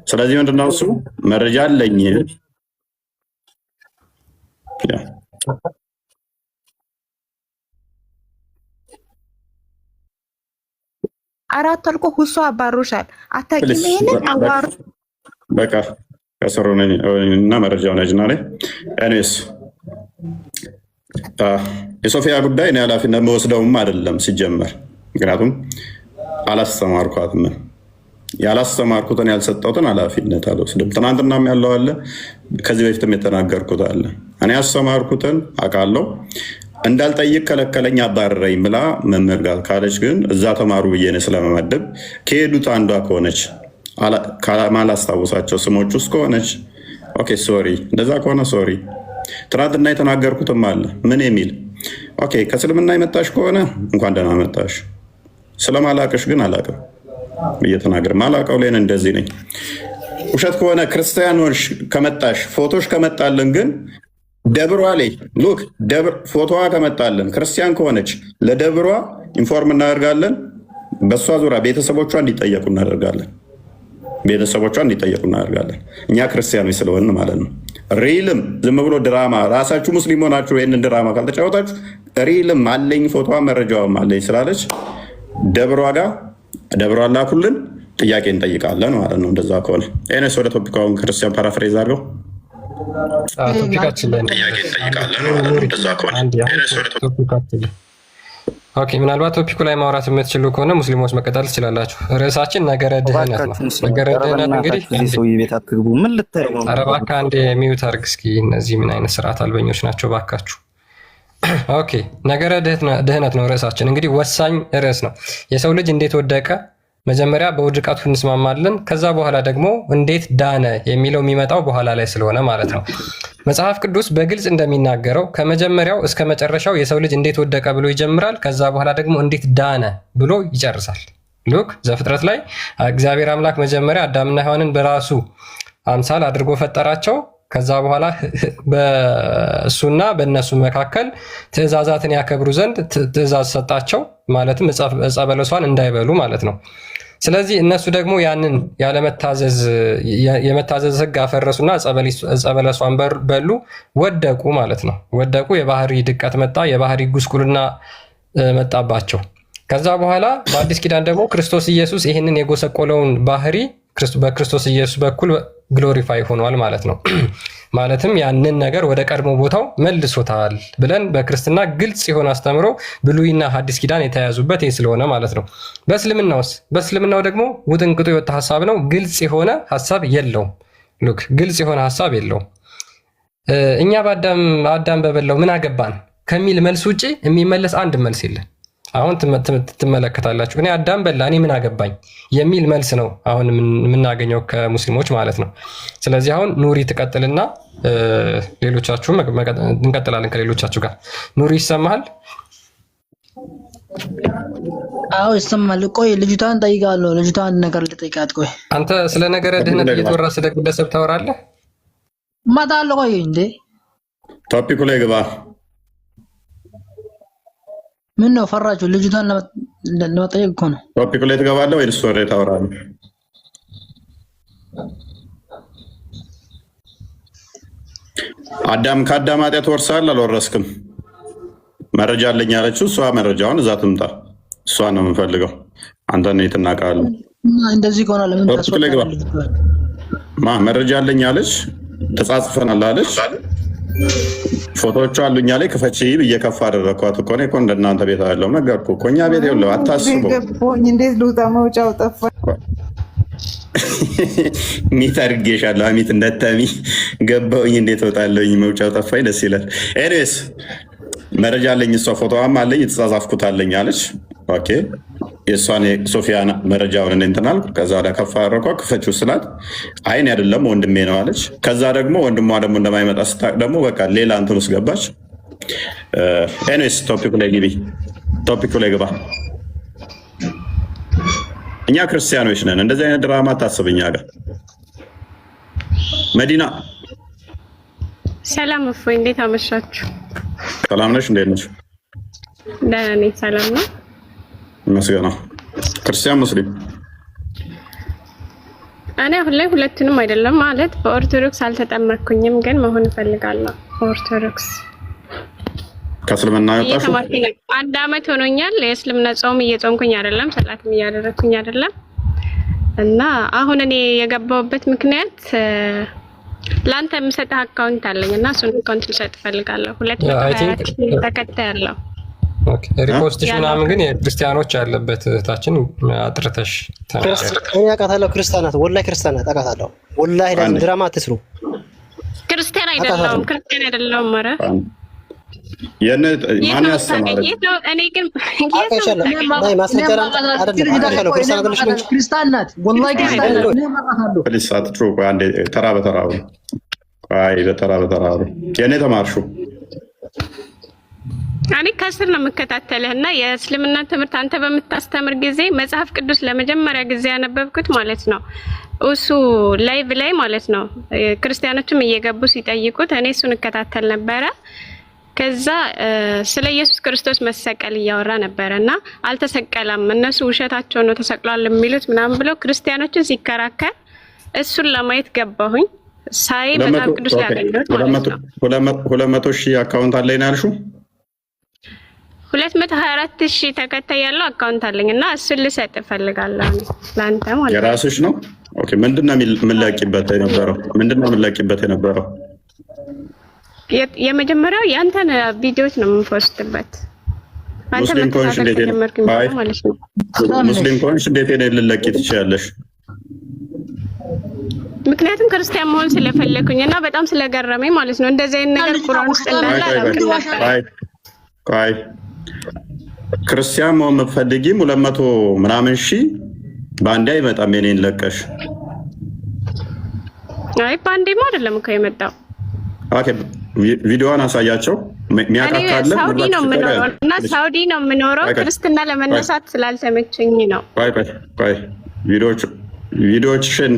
Speaker 2: ስለዚህ ምንድነው እሱ መረጃ አለኝ
Speaker 5: አራት አልቆ ሁሱ አባሮሻል። አታውቂም ይሄንን አዋሩ
Speaker 2: በቃ ከስሩ እና መረጃውን ያጅና ላይ ኤኒዌይስ የሶፊያ ጉዳይ እኔ ኃላፊነት መወስደውም አይደለም ሲጀመር። ምክንያቱም አላስተማርኳትም። ያላስተማርኩትን ያልሰጠሁትን ኃላፊነት አልወስድም። ትናንትናም ያለው አለ፣ ከዚህ በፊትም የተናገርኩት አለ። እኔ ያስተማርኩትን አውቃለሁ። እንዳልጠይቅ ከለከለኝ፣ አባረረኝ ብላ መምህር ጋር ካለች ግን እዛ ተማሩ ብዬ ነው ስለመመደብ ከሄዱት አንዷ ከሆነች ማላስታውሳቸው ስሞች ውስጥ ከሆነች ኦኬ ሶሪ፣ እንደዛ ከሆነ ሶሪ። ትናንትና የተናገርኩትም አለ ምን የሚል ኦኬ፣ ከእስልምና የመጣሽ ከሆነ እንኳን ደህና መጣሽ፣ ስለማላቅሽ ግን አላቅም እየተናገር ማላቀው ላይ እንደዚህ ነኝ። ውሸት ከሆነ ክርስቲያኖች ከመጣሽ ፎቶች ከመጣልን ግን ደብሯ ላይ ሉክ ፎቶዋ ከመጣልን ክርስቲያን ከሆነች ለደብሯ ኢንፎርም እናደርጋለን። በእሷ ዙሪያ ቤተሰቦቿ እንዲጠየቁ እናደርጋለን። እኛ ክርስቲያኖች ስለሆን ማለት ነው። ሪልም ዝም ብሎ ድራማ ራሳችሁ ሙስሊም ሆናችሁ ይህንን ድራማ ካልተጫወታችሁ ሪልም አለኝ ፎቶዋ መረጃዋም አለኝ ስላለች ደብሯ ላኩልን፣ ጥያቄ እንጠይቃለን ማለት ነው። እንደዛ ከሆነ ኤነስ ወደ ቶፒካውን ክርስቲያን ፓራፍሬዝ አድርገው
Speaker 1: ቶፒካችን ላይ
Speaker 2: ጥያቄ ትጠይቃለህ ነው እንደዛ ከሆነ
Speaker 1: ቶፒካችን ላይ ኦኬ። ምናልባት ቶፒኩ ላይ ማውራት የምትችሉ ከሆነ ሙስሊሞች መቀጠል ትችላላችሁ። ርዕሳችን ነገረ ድህነት ነው። ነገረ ድህነት እንግዲህ ኧረ እባክህ አንዴ ሚዩት አድርግ እስኪ። እነዚህ ምን አይነት ስርዓት አልበኞች ናቸው ባካችሁ። ኦኬ ነገረ ድህነት ነው ርዕሳችን። እንግዲህ ወሳኝ ርዕስ ነው። የሰው ልጅ እንዴት ወደቀ፣ መጀመሪያ በውድቀቱ እንስማማለን። ከዛ በኋላ ደግሞ እንዴት ዳነ የሚለው የሚመጣው በኋላ ላይ ስለሆነ ማለት ነው። መጽሐፍ ቅዱስ በግልጽ እንደሚናገረው ከመጀመሪያው እስከ መጨረሻው የሰው ልጅ እንዴት ወደቀ ብሎ ይጀምራል። ከዛ በኋላ ደግሞ እንዴት ዳነ ብሎ ይጨርሳል። ሉክ ዘፍጥረት ላይ እግዚአብሔር አምላክ መጀመሪያ አዳምና ሔዋንን በራሱ አምሳል አድርጎ ፈጠራቸው። ከዛ በኋላ በእሱና በእነሱ መካከል ትእዛዛትን ያከብሩ ዘንድ ትእዛዝ ሰጣቸው። ማለትም ዕፀ በለሷን እንዳይበሉ ማለት ነው። ስለዚህ እነሱ ደግሞ ያንን የመታዘዝ ሕግ አፈረሱና ዕፀ በለሷን በሉ፣ ወደቁ ማለት ነው። ወደቁ። የባህሪ ድቀት መጣ፣ የባህሪ ጉስቁልና መጣባቸው። ከዛ በኋላ በአዲስ ኪዳን ደግሞ ክርስቶስ ኢየሱስ ይህንን የጎሰቆለውን ባህሪ በክርስቶስ ኢየሱስ በኩል ግሎሪፋይ ሆኗል ማለት ነው። ማለትም ያንን ነገር ወደ ቀድሞ ቦታው መልሶታል ብለን በክርስትና ግልጽ የሆነ አስተምሮ ብሉይና ሐዲስ ኪዳን የተያያዙበት ይህ ስለሆነ ማለት ነው። በእስልምናው ደግሞ ውጥንቅጡ የወጣ ሀሳብ ነው። ግልጽ የሆነ ሀሳብ የለውም። ሉክ ግልጽ የሆነ ሀሳብ የለውም። እኛ አዳም በበላው ምን አገባን ከሚል መልስ ውጭ የሚመለስ አንድ መልስ የለም። አሁን ትመለከታላችሁ። እኔ አዳም በላ እኔ ምን አገባኝ የሚል መልስ ነው አሁን የምናገኘው ከሙስሊሞች ማለት ነው። ስለዚህ አሁን ኑሪ ትቀጥልና ሌሎቻችሁም እንቀጥላለን ከሌሎቻችሁ ጋር። ኑሪ ይሰማሃል?
Speaker 4: አዎ ይሰማል። ቆይ ልጅቷን ጠይቃለሁ። ልጅቷን አንድ ነገር ልጠይቃት። ቆይ
Speaker 1: አንተ ስለ ነገረ ድህነት እየተወራ ስለ ግለሰብ ታወራለህ?
Speaker 4: እመጣለሁ። ቆይ እንዴ
Speaker 2: ቶፒኩ ላይ ግባ።
Speaker 4: ምን ነው ፈራችሁ? ልጅቷን ለመጠየቅ እኮ ነው።
Speaker 2: ቶፒኩ ላይ ትገባለህ ወይ እሱ ወሬ ታወራለህ? አዳም ከአዳም ኃጢአት ወርሰሃል አልወረስክም? መረጃ አለኝ ያለችው እሷ መረጃውን እዛ ትምጣ። እሷ ነው የምንፈልገው። አንተ ነው የትናቃለህ?
Speaker 4: እንደዚህ ከሆነ ለምን ታስወጣለህ?
Speaker 2: መረጃ አለኝ አለች፣ ተጻጽፈናል አለች። ፎቶዎቹ አሉኛ ላይ ክፈቺ ብዬ ከፍ አደረኳት እኮ እኔ እኮ እንደናንተ ቤት ያለው ነገርኩ እኮ። እኛ ቤት የለው አታስቡ።
Speaker 7: እንዴት ልውጣ? መውጫው ጠፋ። ሚት አድርጌሻለሁ። አሚት እንደተሚ ገባሁኝ። እንዴት እወጣለሁኝ? መውጫው ጠፋኝ። ደስ ይላል። ኤኒዌይስ መረጃ አለኝ። እሷ ፎቶዋም አለኝ፣ የተጻጻፍኩት አለኝ አለች። ኦኬ የእሷን ሶፊያን መረጃውን እንትናል። ከዛ ወደ ከፍ አደረኳ። ክፈችው ስላት አይን አይደለም ወንድሜ ነው አለች። ከዛ ደግሞ ወንድሟ ደግሞ እንደማይመጣ ስታቅ ደግሞ በቃ ሌላ እንትን ውስጥ ገባች። ኤኒዌይስ ቶፒኩ ላይ ግቢ። ቶፒኩ ላይ ግባ። እኛ ክርስቲያኖች ነን። እንደዚህ አይነት ድራማ አታስብኛ ጋር መዲና።
Speaker 8: ሰላም እፎይ፣ እንዴት አመሻችሁ?
Speaker 2: ሰላም ነሽ? እንዴት ነሽ?
Speaker 8: ደህና ነኝ። ሰላም ነው
Speaker 2: መስገና። ክርስቲያን ሙስሊም?
Speaker 8: እኔ አሁን ላይ ሁለቱንም አይደለም ማለት በኦርቶዶክስ አልተጠመቅኩኝም፣ ግን መሆን እፈልጋለሁ ኦርቶዶክስ።
Speaker 2: ከእስልምና ያወጣሽ?
Speaker 8: አንድ አመት ሆኖኛል። የእስልምና ጾም እየጾምኩኝ አይደለም፣ ሰላትም እያደረኩኝ አይደለም። እና አሁን እኔ የገባሁበት ምክንያት ለአንተ የምሰጥህ አካውንት አለኝ እና እሱን አካውንት ልሰጥ እፈልጋለሁ። 224 ተከታይ አለው።
Speaker 1: ኦኬ ሪፖስትሽ ምናምን ግን የክርስቲያኖች ያለበት እህታችን አጥርተሽ
Speaker 9: እኔ አውቃታለሁ። ክርስቲያናት ወላሂ ክርስቲያናት አውቃታለሁ። ወላሂ ለምን ድራማ አትስሩ።
Speaker 8: ክርስቲያን አይደለም ክርስቲያን አይደለም። ኧረ
Speaker 2: ማን ያስተማረች?
Speaker 8: እኔ ግን
Speaker 4: ክርስቲያን ናት። ወላሂ ክርስቲያን ናት።
Speaker 2: ተራ በተራ የእኔ ተማርሹ።
Speaker 8: እኔ ከስር ነው የምከታተልህ እና የእስልምና ትምህርት አንተ በምታስተምር ጊዜ መጽሐፍ ቅዱስ ለመጀመሪያ ጊዜ ያነበብኩት ማለት ነው እሱ ላይቭ ላይ ማለት ነው። ክርስቲያኖችም እየገቡ ሲጠይቁት እኔ እሱን እከታተል ነበረ። ከዛ ስለ ኢየሱስ ክርስቶስ መሰቀል እያወራ ነበረና አልተሰቀለም፣ እነሱ ውሸታቸው ነው ተሰቅሏል የሚሉት ምናምን ብለው ክርስቲያኖችን ሲከራከር እሱን ለማየት ገባሁኝ። ሳይ መጽሐፍ ቅዱስ ላይ ያገኘሁት ማለት ነው።
Speaker 2: 200,000 አካውንት አለኝ ነው ያልሽው?
Speaker 8: 224,000 ተከታይ ያለው አካውንት አለኝ እና እሱን ልሰጥ እፈልጋለሁ ለአንተ ማለት ነው።
Speaker 2: የራስሽ ነው? ኦኬ ምንድነው የምንለቂበት የነበረው?
Speaker 8: የመጀመሪያው ያንተን ቪዲዮዎች ነው የምንፖስትበት። አንተ
Speaker 7: ሙስሊም ከሆንሽ
Speaker 8: መተሳሰብ
Speaker 7: እንዴት
Speaker 8: ከጀመርክ ማለት ነው።
Speaker 7: ሙስሊም ከሆንሽ እንዴት ልለቂ ትችያለሽ?
Speaker 8: ምክንያቱም ክርስቲያን መሆን ስለፈለኩኝ እና በጣም ስለገረመኝ ማለት ነው። እንደዚህ አይነት ነገር ቁርአን ውስጥ እንዳለ አላውቅም ነበር።
Speaker 7: ቆይ ክርስቲያን መሆን የምትፈልጊም 200 ምናምን ሺህ በአንዴ አይመጣም። የኔን ለቀሽ
Speaker 8: አይ በአንዴማ አይደለም እኮ የመጣው።
Speaker 7: ኦኬ ቪዲዮዋን አሳያቸው። ሚያካካለ
Speaker 8: ሳውዲ ነው የምኖረው እና ሳውዲ ነው የምኖረው። ክርስትና ለመነሳት ስላልተመቸኝ ነው።
Speaker 7: ቆይ ቪዲዮዎችሽን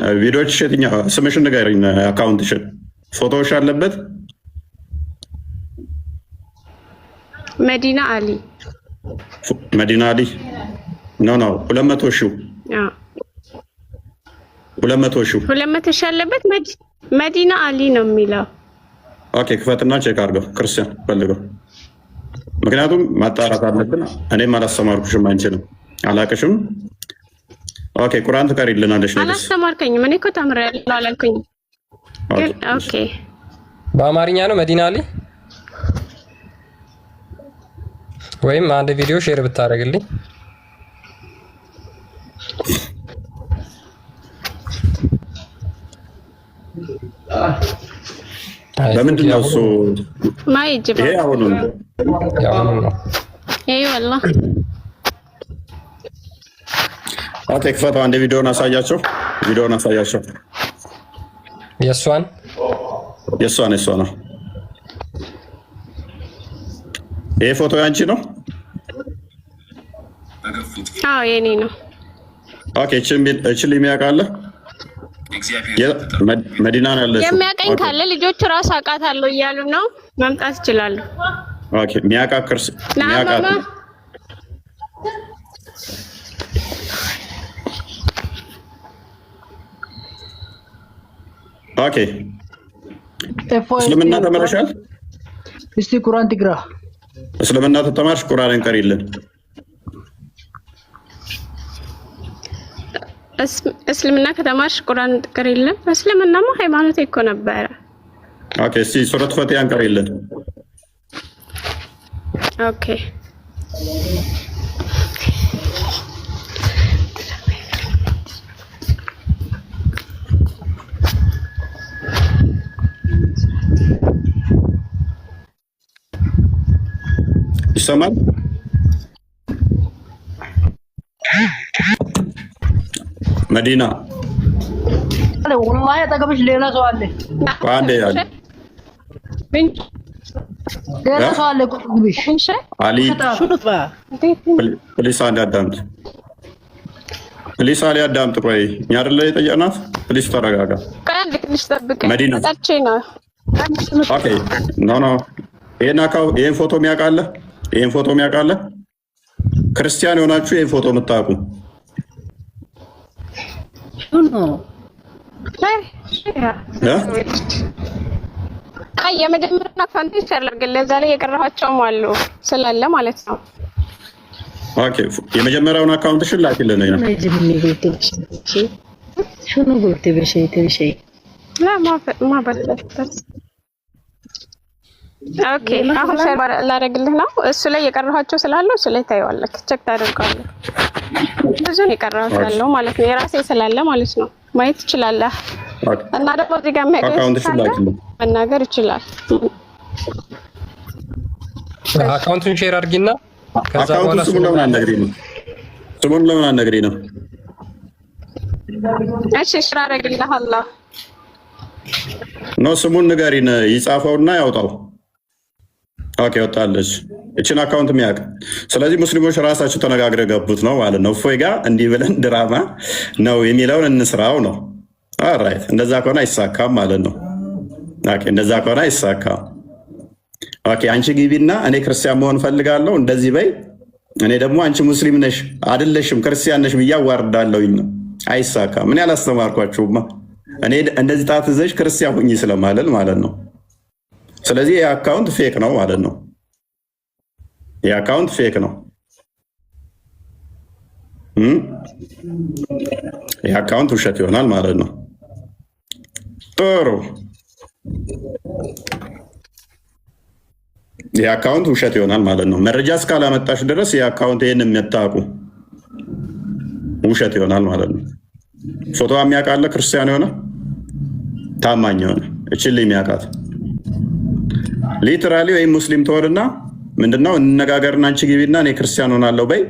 Speaker 7: የትኛው ስምሽን ንገሪኝ። አካውንትሽን ፎቶዎች አለበት?
Speaker 8: መዲና አሊ
Speaker 7: መዲና አሊ ኖ 200 ሺህ 200 ሺህ
Speaker 8: አለበት። መዲና አሊ ነው የሚለው።
Speaker 7: ኦኬ ክፈትና ቼክ አድርገው። ክርስቲያን ፈልገው። ምክንያቱም ማጣራት አለብን። እኔም አላስተማርኩሽም፣ አንቺንም አላቅሽም። ኦኬ ቁርአን ትቀሪልናለሽ ነው?
Speaker 8: አላስተማርከኝም። እኔ እኮ ተምሬያለሁ አላልኩኝ። ግን ኦኬ
Speaker 1: በአማርኛ ነው መዲና አሊ። ወይም አንድ ቪዲዮ ሼር ብታደርግልኝ።
Speaker 7: በምንድን ነው እሱ?
Speaker 8: ማይጅባ
Speaker 7: ይሄ አሁን ነው
Speaker 8: ይሄ ወላ
Speaker 7: ኦኬ ክፈተው። አንድ ቪዲዮን አሳያቸው።
Speaker 1: የሷን ነው።
Speaker 7: ይሄ ፎቶ ያንቺ ነው?
Speaker 8: አዎ የኔ ነው።
Speaker 7: ኦኬ እቺ የሚያውቃለ መዲና ነው ያለችው።
Speaker 8: የሚያቀኝ ካለ ልጆቹ ራስ አውቃታለሁ እያሉ ነው። መምጣት ይችላሉ።
Speaker 7: ኦኬ ሚያቃክርስ ሚያቃት ኦኬ እስልምና ተመረሻል?
Speaker 4: እስቲ ቁርአን ትቅራ።
Speaker 7: እስልምና ተማርሽ? ቁርአንን ቀሪልን።
Speaker 8: እስልምና ከተማርሽ ቁርአን ቀሪልን። እስልምናማ ሃይማኖት እኮ ነበረ።
Speaker 7: ኦኬ እስቲ ሱረት ፈቲሃን ቀሪልን።
Speaker 8: ኦኬ
Speaker 7: ይሰማል? መዲና
Speaker 4: ወላሂ አጠገብሽ ሌላ ሰው አለ።
Speaker 7: አንዴ ያለ
Speaker 4: ሌላ ሰው አለ። ቁጥብሽ
Speaker 7: አሊ ፕሊስ አንድ አዳምጥ። ፕሊስ አሊ አዳምጥ። ቆይ እኛ አይደለ የጠየቅናት? ፕሊስ ተረጋጋ። መዲና ኦኬ ኖ ይሄን ፎቶ የሚያውቃለህ? ይሄን ፎቶ የሚያውቃለህ? ክርስቲያን የሆናችሁ ይሄን ፎቶ የምታውቁ
Speaker 8: የመጀመሪያ አካውንት ይቻላል። እዛ ላይ የቀረኋቸውም አሉ ስላለ ማለት ነው።
Speaker 7: ኦኬ የመጀመሪያውን አካውንትሽን ላኪልን ነው።
Speaker 8: ኦኬ አሁን ሼር ላደርግልህ ነው። እሱ ላይ የቀረኋቸው ስላለ እሱ ላይ ታየዋለህ፣ ቼክ ታደርጋለህ። ብዙ ነው የቀረሁት ያለው ማለት ነው። የራሴ ስላለ ማለት ነው ማየት ትችላለህ። እና ደግሞ እዚህ ጋር መናገር ይችላል።
Speaker 1: አካውንቱን ሼር አድርጊና ከዛ በኋላ
Speaker 7: ስሙን ለምን አነግሪ ነው?
Speaker 8: እሺ ሼር አደርግልሃለሁ።
Speaker 7: ኖ ስሙን ንገሪን፣ ይጻፈውና ያውጣው። ኦኬ ወጣለች። እችን አካውንት የሚያውቅ ስለዚህ ሙስሊሞች ራሳቸው ተነጋግረው ገቡት ነው ማለት ነው። እፎይ ጋር እንዲህ ብለን ድራማ ነው የሚለውን እንስራው ነው። ኦራይት እንደዛ ከሆነ አይሳካም ማለት ነው። ኦኬ እንደዛ ከሆነ አይሳካም። ኦኬ አንቺ ግቢና እኔ ክርስቲያን መሆን ፈልጋለሁ እንደዚህ በይ፣ እኔ ደግሞ አንቺ ሙስሊም ነሽ አይደለሽም ክርስቲያን ነሽ ብዬ አዋርዳለሁኝ ነው። አይሳካም። እኔ አላስተማርኳችሁማ። እኔ እንደዚህ ጣት ይዘሽ ክርስቲያን ሁኚ ስለማለል ማለት ነው። ስለዚህ ይህ አካውንት ፌክ ነው ማለት ነው። ይህ አካውንት ፌክ ነው። ይህ አካውንት ውሸት ይሆናል ማለት ነው። ጥሩ ይህ አካውንት ውሸት ይሆናል ማለት ነው። መረጃ እስካላመጣሽ ድረስ ይህ አካውንት ይህን የሚያታቁ ውሸት ይሆናል ማለት ነው። ፎቶ የሚያውቃለ ክርስቲያን የሆነ ታማኝ የሆነ እችል የሚያውቃት ሊትራሊ ወይም ሙስሊም ትሆንና ምንድነው እንነጋገርና አንቺ ግቢና እኔ ክርስቲያን ሆናለሁ በይ።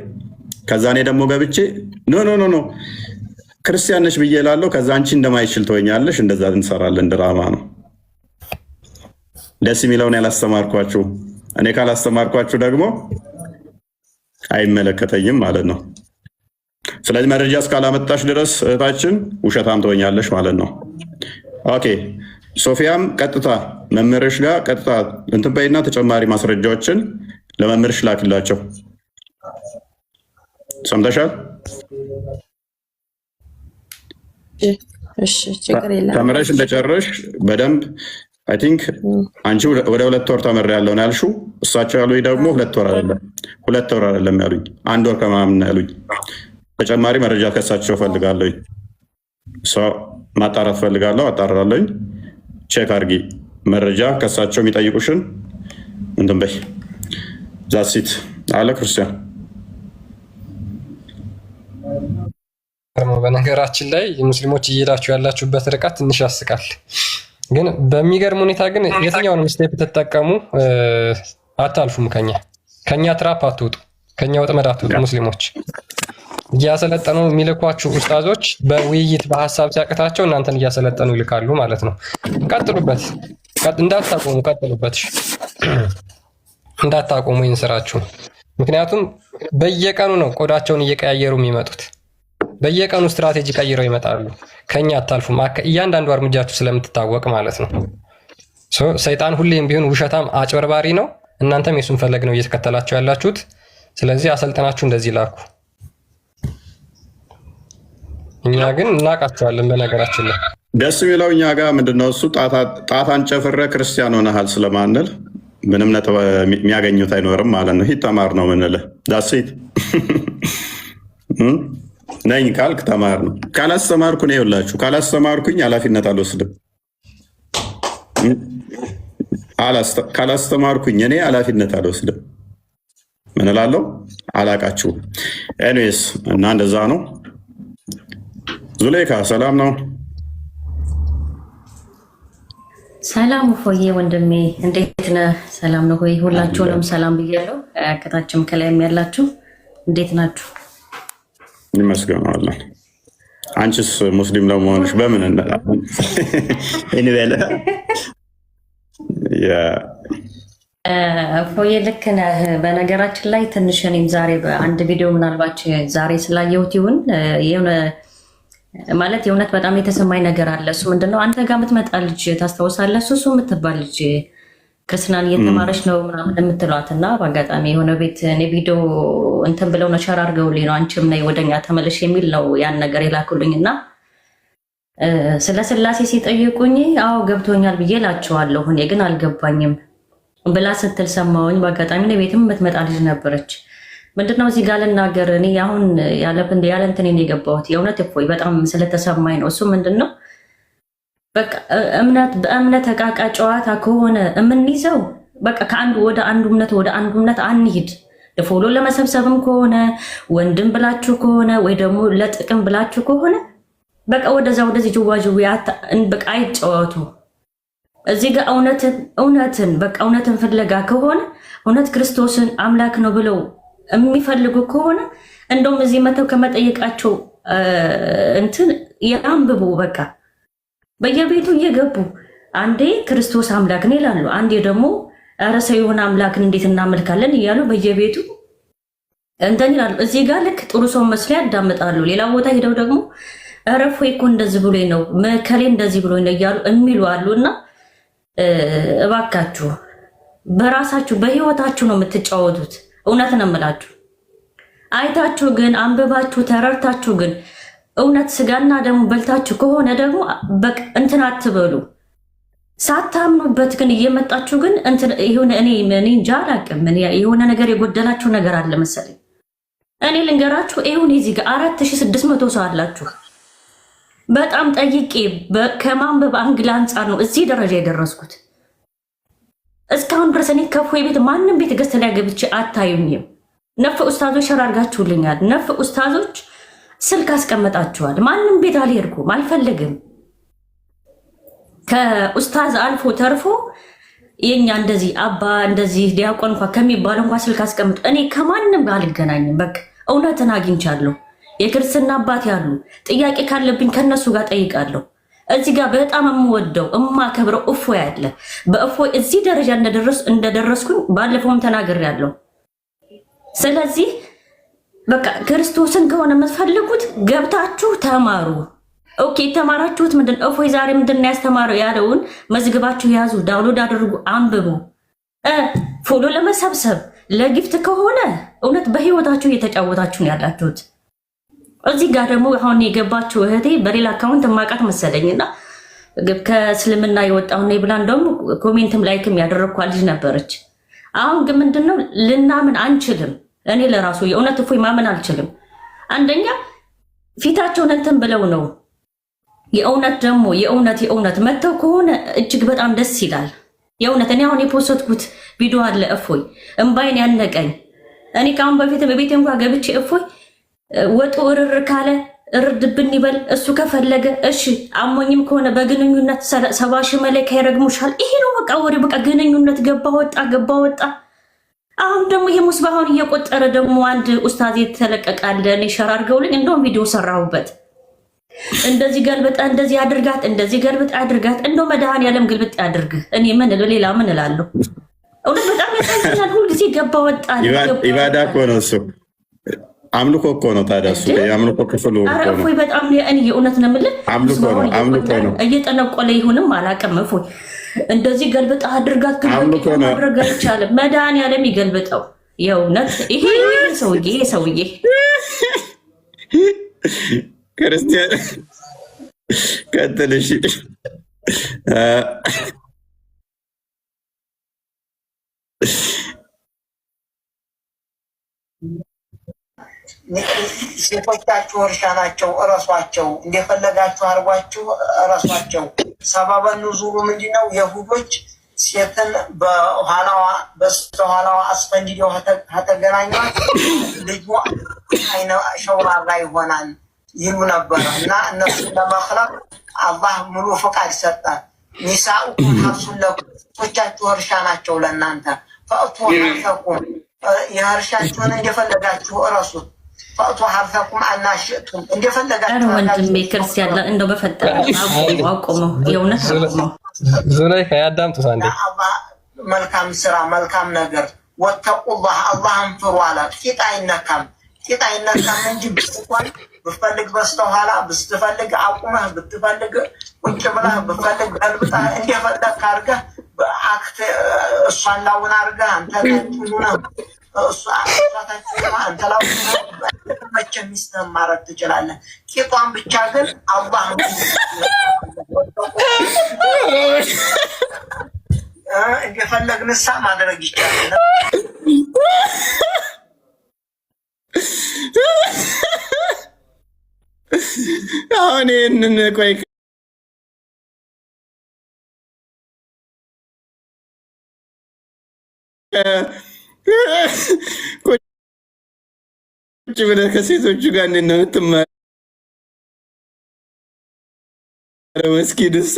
Speaker 7: ከዛ እኔ ደግሞ ገብቼ ኖ ክርስቲያን ነሽ ብዬ እላለሁ። ከዛ አንቺ እንደማይችል ትወኛለሽ። እንደዛ እንሰራለን። ድራማ ነው። ደስ የሚለውን ያላስተማርኳችሁ እኔ ካላስተማርኳችሁ ደግሞ አይመለከተኝም ማለት ነው። ስለዚህ መረጃ እስካላመጣሽ ድረስ እህታችን ውሸታም ትወኛለሽ ማለት ነው። ኦኬ ሶፊያም ቀጥታ መምህርሽ ጋር ቀጥታ እንትን በይና ተጨማሪ ማስረጃዎችን ለመምህርሽ ላክላቸው። ሰምተሻል? ተምረሽ እንደጨረሽ በደንብ አይ ቲንክ አንቺ ወደ 2 ወር ተምሬያለሁ ነው ያልሽው። እሳቸው ያሉኝ ደግሞ 2 ወር አይደለም ያሉኝ 1 ወር ከምናምን ያሉኝ። ተጨማሪ መረጃ ከሳቸው ፈልጋለሁ። ማጣራት ፈልጋለሁ፣ አጣራለሁኝ። ቼክ አድርጊ። መረጃ ከሳቸው የሚጠይቁሽን እንትን በይ። ዛሲት አለ ክርስቲያን።
Speaker 1: በነገራችን ላይ ሙስሊሞች እየሄዳችሁ ያላችሁበት ርቀት ትንሽ ያስቃል። ግን በሚገርም ሁኔታ ግን የትኛውንም ስቴፕ ተጠቀሙ አታልፉም። ከኛ ትራፕ አትውጡ፣ ከኛ ወጥመድ አትውጡ። ሙስሊሞች እያሰለጠኑ የሚልኳችሁ ኡስታዞች በውይይት በሀሳብ ሲያቅታቸው እናንተን እያሰለጠኑ ይልካሉ ማለት ነው። ቀጥሉበት፣ እንዳታቆሙ፣ ቀጥሉበት፣ እንዳታቆሙ ይህን ስራችሁ። ምክንያቱም በየቀኑ ነው ቆዳቸውን እየቀያየሩ የሚመጡት። በየቀኑ ስትራቴጂ ቀይረው ይመጣሉ። ከኛ አታልፉም፣ እያንዳንዱ እርምጃችሁ ስለምትታወቅ ማለት ነው። ሰይጣን ሁሌም ቢሆን ውሸታም አጭበርባሪ ነው። እናንተም የሱን ፈለግ ነው እየተከተላችሁ ያላችሁት። ስለዚህ አሰልጠናችሁ እንደዚህ ላኩ። እኛ ግን እናውቃቸዋለን። በነገራችን ላይ
Speaker 7: ደስ የሚለው እኛ ጋር ምንድነው እሱ ጣታን ጨፍረ ክርስቲያን ሆነሃል ስለማንል ምንም ነጥብ የሚያገኙት አይኖርም ማለት ነው። ሂድ ተማር ነው ምንልህ። ዳሴት ነኝ ካልክ ተማር ነው። ካላስተማርኩ ነው ይኸውላችሁ፣ ካላስተማርኩኝ ኃላፊነት አልወስድም። ካላስተማርኩኝ እኔ ኃላፊነት አልወስድም። ምን እላለሁ? አላቃችሁም። ኤኒዌይስ እና እንደዛ ነው። ዙሌካ ሰላም ነው?
Speaker 10: ሰላም ፎዬ ወንድሜ እንዴት ነህ? ሰላም ነው ሆይ? ሁላችሁንም ሰላም ብያለሁ። ከታችም ከላይም ያላችሁ እንዴት ናችሁ?
Speaker 7: ይመስገናለን። አንቺስ ሙስሊም ለመሆንሽ በምን እንበለ?
Speaker 10: ፎዬ ልክ ነህ። በነገራችን ላይ ትንሽ እኔም ዛሬ በአንድ ቪዲዮ ምናልባት ዛሬ ስላየሁት ይሁን የሆነ ማለት የእውነት በጣም የተሰማኝ ነገር አለ። እሱ ምንድነው አንተ ጋር የምትመጣ ልጅ ታስታውሳለህ? እሱ የምትባል ልጅ ክርስትናን እየተማረች ነው ምናምን የምትሏት እና በአጋጣሚ የሆነ ቤት እኔ ቪዲዮ እንትን ብለው ነው ሸር አድርገውልኝ ነው አንቺም ነይ ወደኛ ተመለሽ የሚል ነው ያን ነገር የላኩልኝ እና ስለ ስላሴ ሲጠይቁኝ አዎ ገብቶኛል ብዬ ላቸዋለሁ። እኔ ግን አልገባኝም ብላ ስትል ሰማሁኝ። በአጋጣሚ ነው ቤትም የምትመጣ ልጅ ነበረች። ምንድነው እዚህ ጋር ልናገር እኔ አሁን ያለ እንትን የገባሁት የእውነት እፎይ በጣም ስለተሰማኝ ነው። እሱ ምንድነው በቃ በእምነት እቃቃ ጨዋታ ከሆነ የምንይዘው በቃ ከአንዱ ወደ አንዱ እምነት አንሂድ። ለፎሎ ለመሰብሰብም ከሆነ ወንድም ብላችሁ ከሆነ ወይ ደግሞ ለጥቅም ብላችሁ ከሆነ በቃ ወደዚህ ጅዋጅው በቃ አይጫወቱ። እዚህ ጋር እውነትን ፍለጋ ከሆነ እውነት ክርስቶስን አምላክ ነው ብለው የሚፈልጉ ከሆነ እንደውም እዚህ መተው ከመጠየቃቸው እንትን ያንብቡ። በቃ በየቤቱ እየገቡ አንዴ ክርስቶስ አምላክ ነው ይላሉ፣ አንዴ ደግሞ ኧረ ሰው የሆነ አምላክን እንዴት እናመልካለን እያሉ በየቤቱ እንትን ይላሉ። እዚህ ጋር ልክ ጥሩ ሰው መስለው ያዳምጣሉ። ሌላ ቦታ ሄደው ደግሞ ኧረ እፎይ እኮ እንደዚህ ብሎኝ ነው መከሌ እንደዚህ ብሎኝ ነው እያሉ የሚሉ አሉ። እና እባካችሁ በራሳችሁ በህይወታችሁ ነው የምትጫወቱት። እውነት ነው የምላችሁ። አይታችሁ ግን አንብባችሁ ተረርታችሁ ግን እውነት ስጋና ደግሞ በልታችሁ ከሆነ ደግሞ እንትን አትበሉ። ሳታምኑበት ግን እየመጣችሁ ግን የሆነ እኔ እንጃ አላውቅም። የሆነ ነገር የጎደላችሁ ነገር አለ መሰለኝ። እኔ ልንገራችሁ፣ ይሁን እዚህ ጋር 4600 ሰው አላችሁ። በጣም ጠይቄ ከማንበብ አንግል አንጻር ነው እዚህ ደረጃ የደረስኩት። እስካሁን ድረስ እኔ ከእፎይ ቤት ማንም ቤት ገዝተ ላይ ገብቼ አታዩኝም። ነፍ ኡስታዞች ሸር አድርጋችሁልኛል። ነፍ ኡስታዞች ስልክ አስቀመጣችኋል። ማንም ቤት አልሄድኩም፣ አልፈልግም። ከኡስታዝ አልፎ ተርፎ የኛ እንደዚህ አባ እንደዚህ ዲያቆን እንኳ ከሚባል እንኳ ስልክ አስቀምጡ። እኔ ከማንም ጋር አልገናኝም። በቃ እውነትን አግኝቻለሁ። የክርስትና አባት ያሉ ጥያቄ ካለብኝ ከነሱ ጋር ጠይቃለሁ። እዚህ ጋር በጣም የምወደው የማከብረው እፎይ አለ። በእፎይ እዚህ ደረጃ እንደደረስኩኝ ባለፈውም ተናግሬያለሁ። ስለዚህ በቃ ክርስቶስን ከሆነ የምትፈልጉት ገብታችሁ ተማሩ። ኦኬ የተማራችሁት ምንድን እፎይ ዛሬ ምንድን ነው ያስተማረው ያለውን መዝግባችሁ ያዙ፣ ዳውንሎድ አድርጉ፣ አንብቡ። ፎሎ ለመሰብሰብ ለጊፍት ከሆነ እውነት በህይወታችሁ እየተጫወታችሁ ነው ያላችሁት። እዚህ ጋር ደግሞ አሁን የገባችሁ እህቴ በሌላ አካውንት ማቃት መሰለኝና ከእስልምና የወጣሁ ነው ብላ እንደውም ኮሜንትም ላይክም ያደረግኳ ልጅ ነበረች። አሁን ግን ምንድነው ልናምን አንችልም። እኔ ለራሱ የእውነት እፎይ ማመን አልችልም። አንደኛ ፊታቸውን እንትን ብለው ነው። የእውነት ደግሞ የእውነት መተው ከሆነ እጅግ በጣም ደስ ይላል። የእውነት እኔ አሁን የፖስትኩት ቪዲዮ አለ እፎይ እምባይን ያነቀኝ። እኔ ከአሁን በፊት በቤት እንኳ ገብቼ እፎይ ወጡ እርር ካለ እርድብን ይበል፣ እሱ ከፈለገ እሺ፣ አሞኝም ከሆነ በግንኙነት 70 ሺህ መለካ ይረግሙሻል። ይሄ ነው በቃ ወሬ። በቃ ግንኙነት ገባ ወጣ። አሁን ደግሞ ይሄ ሙስባሁን እየቆጠረ ደግሞ አንድ ኡስታዝ የተለቀቃለ እኔ ሸር አድርገውልኝ እንደውም ቪዲዮ ሰራሁበት። እንደዚህ ገልብጣ እንደዚህ አድርጋት እንደዚህ ገልብጣ አድርጋት። እንደው መድኃኒዓለም ግልብጥ ያድርግ። እኔ ሌላ ምን እላለሁ? እውነት በጣም ያሳዝናል። ሁልጊዜ ገባ ወጣ።
Speaker 7: ኢባዳ እኮ ነው እሱ፣ አምልኮ እኮ ነው። ታዲያ እሱ የአምልኮ ክፍሉ እኮ ነው።
Speaker 10: እፎይ በጣም እኔ የእውነት ነው የምልህ
Speaker 7: አምልኮ ነው።
Speaker 10: እየጠነቆለ ይሁንም አላውቅም። እፎይ እንደዚህ ገልብጣ አድርጋት ግልብጥ ማድረግ አይቻልም። መድኃኒዓለም ይገልብጠው። የእውነት ይሄ ሰውዬ
Speaker 7: ክርስቲያን ቀጥልሽ።
Speaker 11: ሴቶቻችሁ እርሻ ናቸው፣ እረሷቸው። እንደፈለጋችሁ አርጓችሁ እረሷቸው። ሰበበ ኑዙሩ ምንድነው? የሁዶች ሴትን በስተኋላዋ አስፈንድደው ከተገናኟት ልጇ አይነ ሸውራራ ይሆናል ይሉ ነበረ እና እነሱን ለመክለቅ አላህ ሙሉ ፍቃድ ሰጠ። ኒሳኡኩም ሐርሱን ለኩም፣ ሴቶቻችሁ እርሻ ናቸው ለእናንተ። ፈእቱ ሐርሰኩም፣ የእርሻችሁን እንደፈለጋችሁ እረሱት። ፈእቱ ሐርሰኩም አናሽእቱም፣ እንደፈለጋችሁ።
Speaker 10: ወንድሜ ክርስቲያን እንደው በፈጠረ አቆመው፣ የእውነት አቆመው።
Speaker 1: ዙላይካ ያዳምጡት አንዴ።
Speaker 11: መልካም ስራ መልካም ነገር ወተቁላህ፣ አላህን ፍሩ አለ። ቂጣ አይነካም እንጂ ብትቆይ ብትፈልግ በስተኋላ ብትፈልግ አቁመህ ብትፈልግ ቁጭ ብለህ ብትፈልግ ገልብጠህ እንደፈለግ አድርገህ በአክት እሷን ላውን አድርገህ አንተ ሆነህ አንተ ላውን መቼ ሚስትህን ማድረግ ትችላለህ። ቂጧን ብቻ ግን አላህ እንደፈለግ ንሳ ማድረግ ይቻላል።
Speaker 7: አሁን ይህንን ቆይ ቁጭ ብለህ ከሴቶቹ ጋር እንዴት ነው የምትማረው? መስጊድ ውስጥ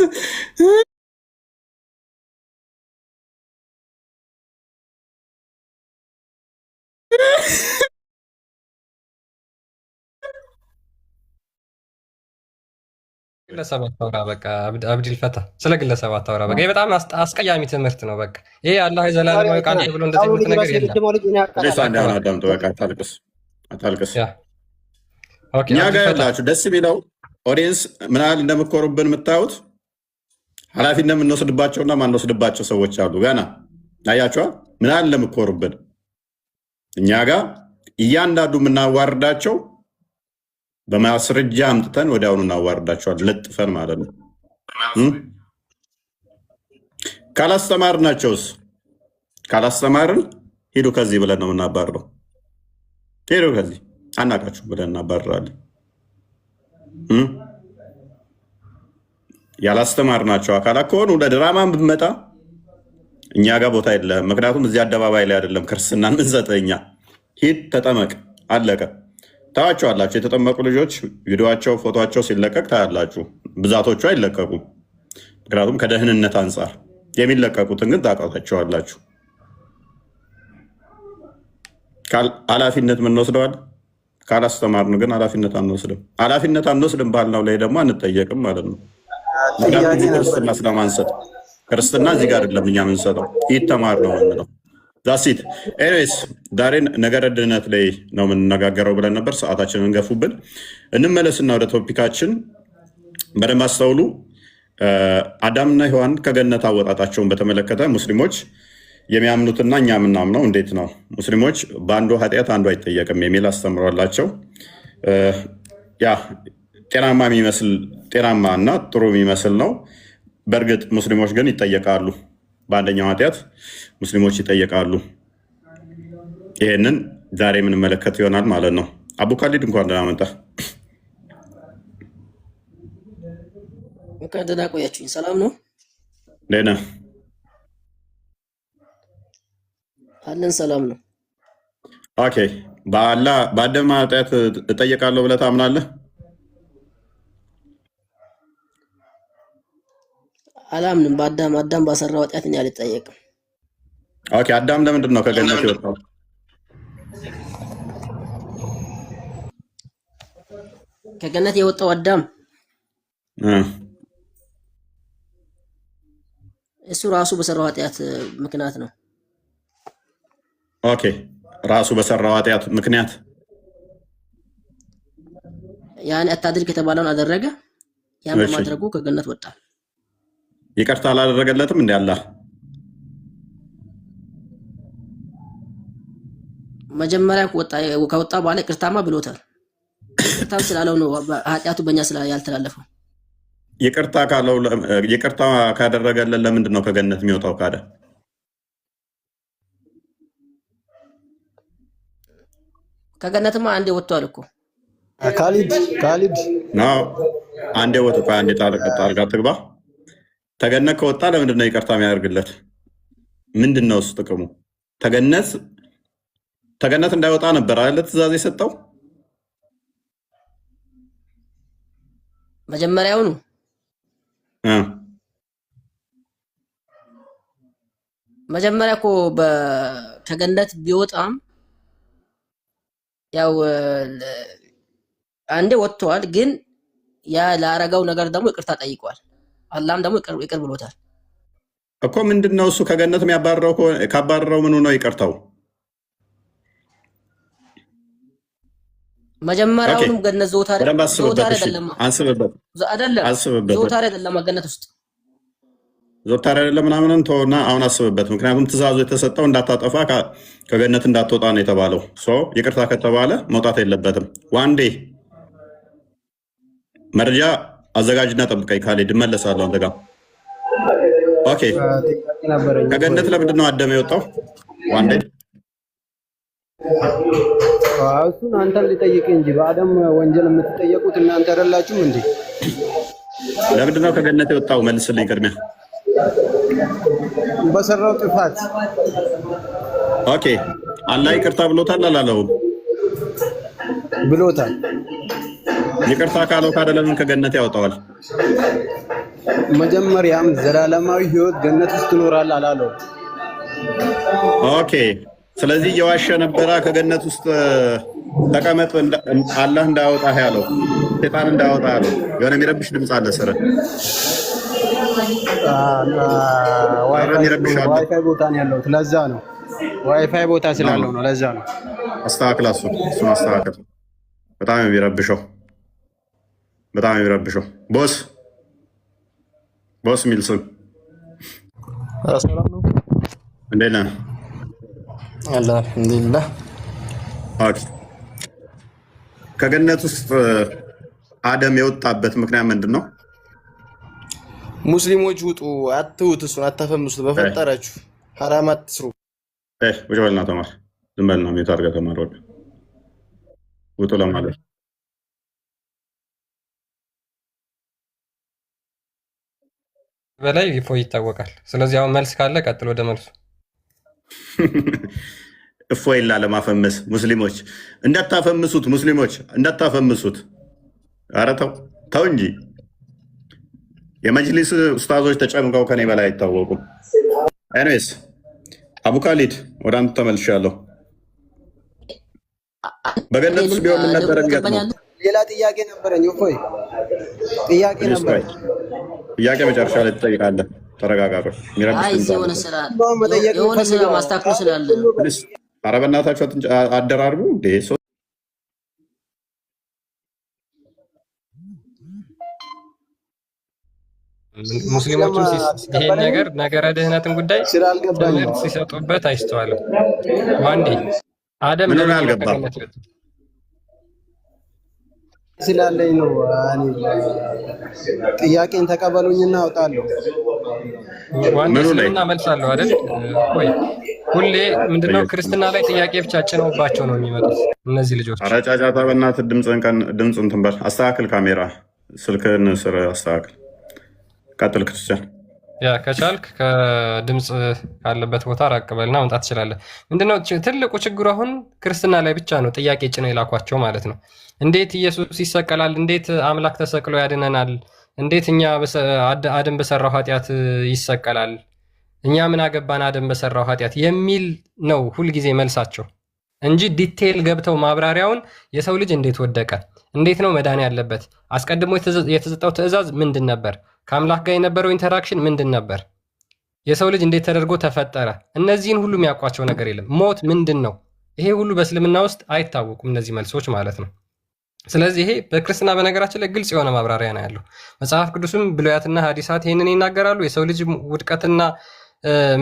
Speaker 1: ግለሰብ አታውራ። በቃ አብዲል ፈታ ስለ ግለሰብ አታውራ። በቃ ይሄ በጣም አስቀያሚ ትምህርት ነው። በቃ ይሄ አላህ የዘላለማዊ ቃል ብሎ እንደዚህ አይነት ነገር የለም።
Speaker 7: አዳምጡ። በቃ አታልቅስ። እኛ ጋር ያላችሁ ደስ የሚለው ኦዲየንስ ምን ያህል እንደምትኮሩብን የምታዩት ኃላፊነት የምንወስድባቸውና ማንወስድባቸው ሰዎች አሉ። ገና አያችኋል ምን ያህል እንደምትኮሩብን። እኛ ጋር እያንዳንዱ የምናዋርዳቸው በማስረጃ አምጥተን ወዲያውኑ እናዋርዳቸዋል፣ ለጥፈን ማለት ነው። ካላስተማርን ሂዱ ከዚህ ብለን ነው የምናባርረው። ሂዱ ከዚህ አናቃችሁ ብለን እናባርራለን። ያላስተማርናቸው አካላት ከሆኑ ለድራማን ብመጣ እኛ ጋር ቦታ የለህም። ምክንያቱም እዚህ አደባባይ ላይ አይደለም ክርስትና ምንሰጠህ እኛ። ሂድ ተጠመቅ፣ አለቀ። ታዋቸዋላችሁ። የተጠመቁ ልጆች ቪዲዮቸው፣ ፎቶቸው ሲለቀቅ ታያላችሁ። ብዛቶቹ አይለቀቁም፣ ምክንያቱም ከደህንነት አንጻር። የሚለቀቁትን ግን ታውቃላችኋላችሁ። ኃላፊነት ምንወስደዋል? ካላስተማርን ግን ኃላፊነት አንወስድም። ኃላፊነት አንወስድም ባልነው ላይ ደግሞ አንጠየቅም ማለት ነው። ምክንያቱም ክርስትና ስለማንሰጥ ክርስትና እዚህ ጋር አይደለም እኛ የምንሰጠው፣ ይተማር ነው የምንለው። ዛሲት ኤኒዌይስ ዛሬ ነገረ ድህነት ላይ ነው የምንነጋገረው ብለን ነበር። ሰዓታችንን ገፉብን። እንመለስና ወደ ቶፒካችን። በደንብ አስተውሉ። አዳምና ሔዋን ከገነት አወጣጣቸውን በተመለከተ ሙስሊሞች የሚያምኑትና እኛ የምናምነው እንዴት ነው? ሙስሊሞች በአንዱ ኃጢአት አንዱ አይጠየቅም የሚል አስተምሯላቸው። ያ ጤናማ የሚመስል ጤናማ እና ጥሩ የሚመስል ነው። በእርግጥ ሙስሊሞች ግን ይጠየቃሉ። በአንደኛው ኃጢአት ሙስሊሞች ይጠየቃሉ። ይህንን ዛሬ የምንመለከት ይሆናል ማለት ነው። አቡ ካሊድ እንኳን ደህና መጣህ።
Speaker 12: ደህና ቆያችሁኝ። ሰላም ነው?
Speaker 7: ደህና
Speaker 12: አለን። ሰላም ነው።
Speaker 7: ኦኬ። በአዳም ኃጢአት እጠየቃለሁ ብለህ ታምናለህ?
Speaker 12: አላምንም። አዳም ባሰራው ኃጢአት እኔ አልጠየቅም።
Speaker 7: ኦኬ። አዳም ለምንድን ነው ከገነት የወጣው?
Speaker 12: ከገነት የወጣው አዳም እሱ ራሱ በሰራው ኃጢአት ምክንያት ነው።
Speaker 7: ኦኬ። ራሱ በሰራው ኃጢአት ምክንያት
Speaker 12: ያን አታድርግ የተባለውን አደረገ። ያን በማድረጉ ከገነት ወጣ።
Speaker 7: ይቅርታ አላደረገለትም እንዴ አላህ?
Speaker 12: መጀመሪያ ከወጣ በኋላ ይቅርታማ ብሎታል። ይቅርታም ስላለው ነው ኃጢአቱ በእኛ ያልተላለፈው።
Speaker 7: ይቅርታ ካደረገለን ለምንድን ነው ከገነት የሚወጣው? ካደ
Speaker 12: ከገነትማ አንዴ ወጥቷል እኮ
Speaker 9: ካሊድ
Speaker 7: ነው። አንዴ ወጥቶ አንዴ ጣልቃ ትግባ። ተገነት ከወጣ ለምንድን ነው ይቅርታ የሚያደርግለት? ምንድን ነው እሱ ጥቅሙ? ተገነት እንዳይወጣ ነበር አይደል ትእዛዝ የሰጠው?
Speaker 12: መጀመሪያውኑ መጀመሪያ እኮ ከገነት ቢወጣም ያው አንዴ ወጥቷል። ግን ያ ላረገው ነገር ደግሞ ይቅርታ ጠይቋል። አላህም ደግሞ ይቅር ብሎታል
Speaker 7: እኮ። ምንድን ነው እሱ ከገነት የሚያባረረው? ካባረረው ምኑ ነው ይቅርታው?
Speaker 12: መጀመሪያውንም ገነት ዞታር አይደለም ገነት ውስጥ
Speaker 7: ዞታር አይደለም ምናምን ተውና፣ አሁን አስብበት። ምክንያቱም ትእዛዙ የተሰጠው እንዳታጠፋ ከገነት እንዳትወጣ ነው የተባለው። ይቅርታ ከተባለ መውጣት የለበትም። ዋንዴ መረጃ አዘጋጅና ጠብቀኝ ካሌድ፣ እመለሳለሁ አንተ ጋር። ኦኬ። ከገነት ለምንድን ነው አዳም የወጣው? ዋንዴ
Speaker 13: እሱን አንተን ልጠይቅ እንጂ በአዳም ወንጀል የምትጠየቁት እናንተ አይደላችሁም እንዴ?
Speaker 7: ለምንድን ነው ከገነት የወጣው? መልስልኝ ቅድሚያ።
Speaker 13: በሰራው ጥፋት።
Speaker 7: ኦኬ። አላህ ይቅርታ ብሎታል አላለውም?
Speaker 13: ብሎታል።
Speaker 7: ይቅርታ ካለው ካደ ለምን ከገነት ያወጣዋል?
Speaker 13: መጀመሪያም ዘላለማዊ ሕይወት ገነት ውስጥ ትኖራል አላለው?
Speaker 7: ኦኬ። ስለዚህ እየዋሸ ነበረ። ከገነት ውስጥ ተቀመጥ አላህ እንዳያወጣህ ያለው፣ ሴጣን እንዳያወጣ ያለው። የሆነ የሚረብሽ ድምፅ አለ ስር
Speaker 13: ዋይፋይ ቦታ ነው ያለሁት፣ ለዛ ነው። ዋይፋይ ቦታ ስላለው ነው፣ ለዛ ነው።
Speaker 7: አስተካክል፣ እሱን አስተካክል። በጣም የሚረብሸው ቦስ የሚል ስም እንዴት ነህ?
Speaker 9: አልሐምዱሊላህ።
Speaker 7: ከገነት ውስጥ አደም የወጣበት ምክንያት ምንድን ነው?
Speaker 9: ሙስሊሞች ውጡ፣ አትውት፣ እሱን አታፈምሱት፣ በፈጠራችሁ ሐራም አትስሩ።
Speaker 7: ውጭ በልና ተማር። ዝም በልና ሜት አድርገህ ተማር። ውጡ ለማለት
Speaker 1: በላይ እፎይ ይታወቃል። ስለዚህ አሁን መልስ ካለ ቀጥሎ ወደ መልሱ።
Speaker 7: እፎይን ላለማፈመስ ሙስሊሞች እንዳታፈምሱት፣ ሙስሊሞች እንዳታፈምሱት። ኧረ ተው ተው እንጂ የመጅሊስ ኡስታዞች ተጨምቀው ከኔ በላይ አይታወቁም። ኤኒዌይስ አቡ ካሊድ ወደ አንተ ተመልሻለሁ። በገነት ውስጥ ቢሆን ምን ነበር የሚገጥመው?
Speaker 13: ሌላ ጥያቄ ነበረኝ። እፎይ ጥያቄ ነበረኝ።
Speaker 7: ጥያቄ መጨረሻ ላይ ትጠይቃለህ። ተረጋጋቶች
Speaker 12: የሆነ ስራ ማስተካከል ስላለ
Speaker 7: ኧረ በእናታችሁ አደራርቡ እንዴ!
Speaker 1: ሙስሊሞችም ይሄን ነገር ነገረ ድህነትን ጉዳይ ትምህርት ሲሰጡበት አይስተዋልም። ዋንዴ አደም
Speaker 7: ምን አልገባም
Speaker 13: ስላለኝ ነው። ጥያቄን ተቀበሉኝና አውጣለሁ።
Speaker 1: ዋንዴ ስለና መልሳለሁ አይደል? ቆይ ሁሌ ምንድነው ክርስትና ላይ ጥያቄ ብቻ ጭነውባቸው ነው የሚመጡት እነዚህ ልጆች።
Speaker 7: ኧረ ጫጫታ በእናትህ ድምፅን እንትን በል አስተካክል። ካሜራ ስልክህን ስር አስተካክል። ቀጥል ክርስቲያን።
Speaker 1: ያ ከቻልክ ከድምፅ ካለበት ቦታ ራቅ በልና መምጣት ትችላለህ። ምንድነው ትልቁ ችግሩ? አሁን ክርስትና ላይ ብቻ ነው ጥያቄ ጭነው የላኳቸው ማለት ነው። እንዴት ኢየሱስ ይሰቀላል? እንዴት አምላክ ተሰቅሎ ያድነናል? እንዴት እኛ አደም በሰራው ኃጢአት ይሰቀላል? እኛ ምን አገባን አደም በሰራው ኃጢአት የሚል ነው ሁልጊዜ መልሳቸው እንጂ ዲቴይል ገብተው ማብራሪያውን የሰው ልጅ እንዴት ወደቀ፣ እንዴት ነው መዳን ያለበት፣ አስቀድሞ የተሰጠው ትእዛዝ ምንድን ነበር፣ ከአምላክ ጋር የነበረው ኢንተራክሽን ምንድን ነበር፣ የሰው ልጅ እንዴት ተደርጎ ተፈጠረ፣ እነዚህን ሁሉ የሚያውቋቸው ነገር የለም። ሞት ምንድን ነው? ይሄ ሁሉ በእስልምና ውስጥ አይታወቁም እነዚህ መልሶች ማለት ነው። ስለዚህ ይሄ በክርስትና በነገራችን ላይ ግልጽ የሆነ ማብራሪያ ነው ያለው። መጽሐፍ ቅዱስም ብሉያትና ሐዲሳት ይህንን ይናገራሉ። የሰው ልጅ ውድቀትና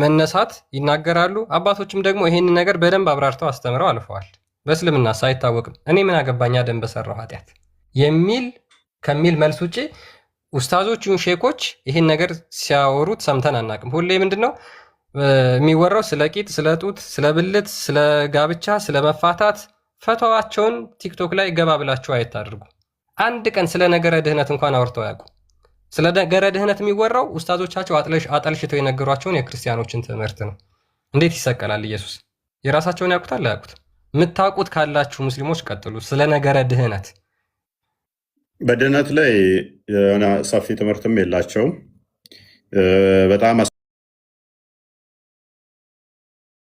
Speaker 1: መነሳት ይናገራሉ። አባቶችም ደግሞ ይህንን ነገር በደንብ አብራርተው አስተምረው አልፈዋል። በእስልምና አይታወቅም። እኔ ምን አገባኝ አደም በሰራው ኃጢአት ከሚል መልስ ውጭ ኡስታዞቹን ሼኮች ይህን ነገር ሲያወሩት ሰምተን አናቅም። ሁሌ ምንድን ነው የሚወራው? ስለ ቂጥ፣ ስለ ጡት፣ ስለ ብልት፣ ስለ ጋብቻ፣ ስለ መፋታት። ፈተዋቸውን ቲክቶክ ላይ ገባ ብላችሁ አይታድርጉ። አንድ ቀን ስለ ነገረ ድህነት እንኳን አውርተው ያውቁ። ስለ ነገረ ድህነት የሚወራው ኡስታዞቻቸው አጠልሽተው የነገሯቸውን የክርስቲያኖችን ትምህርት ነው። እንዴት ይሰቀላል ኢየሱስ? የራሳቸውን ያውቁታል አያውቁት? የምታውቁት ካላችሁ ሙስሊሞች ቀጥሉ። ስለ ነገረ ድህነት
Speaker 7: በድህነት ላይ የሆነ ሰፊ ትምህርትም የላቸውም በጣም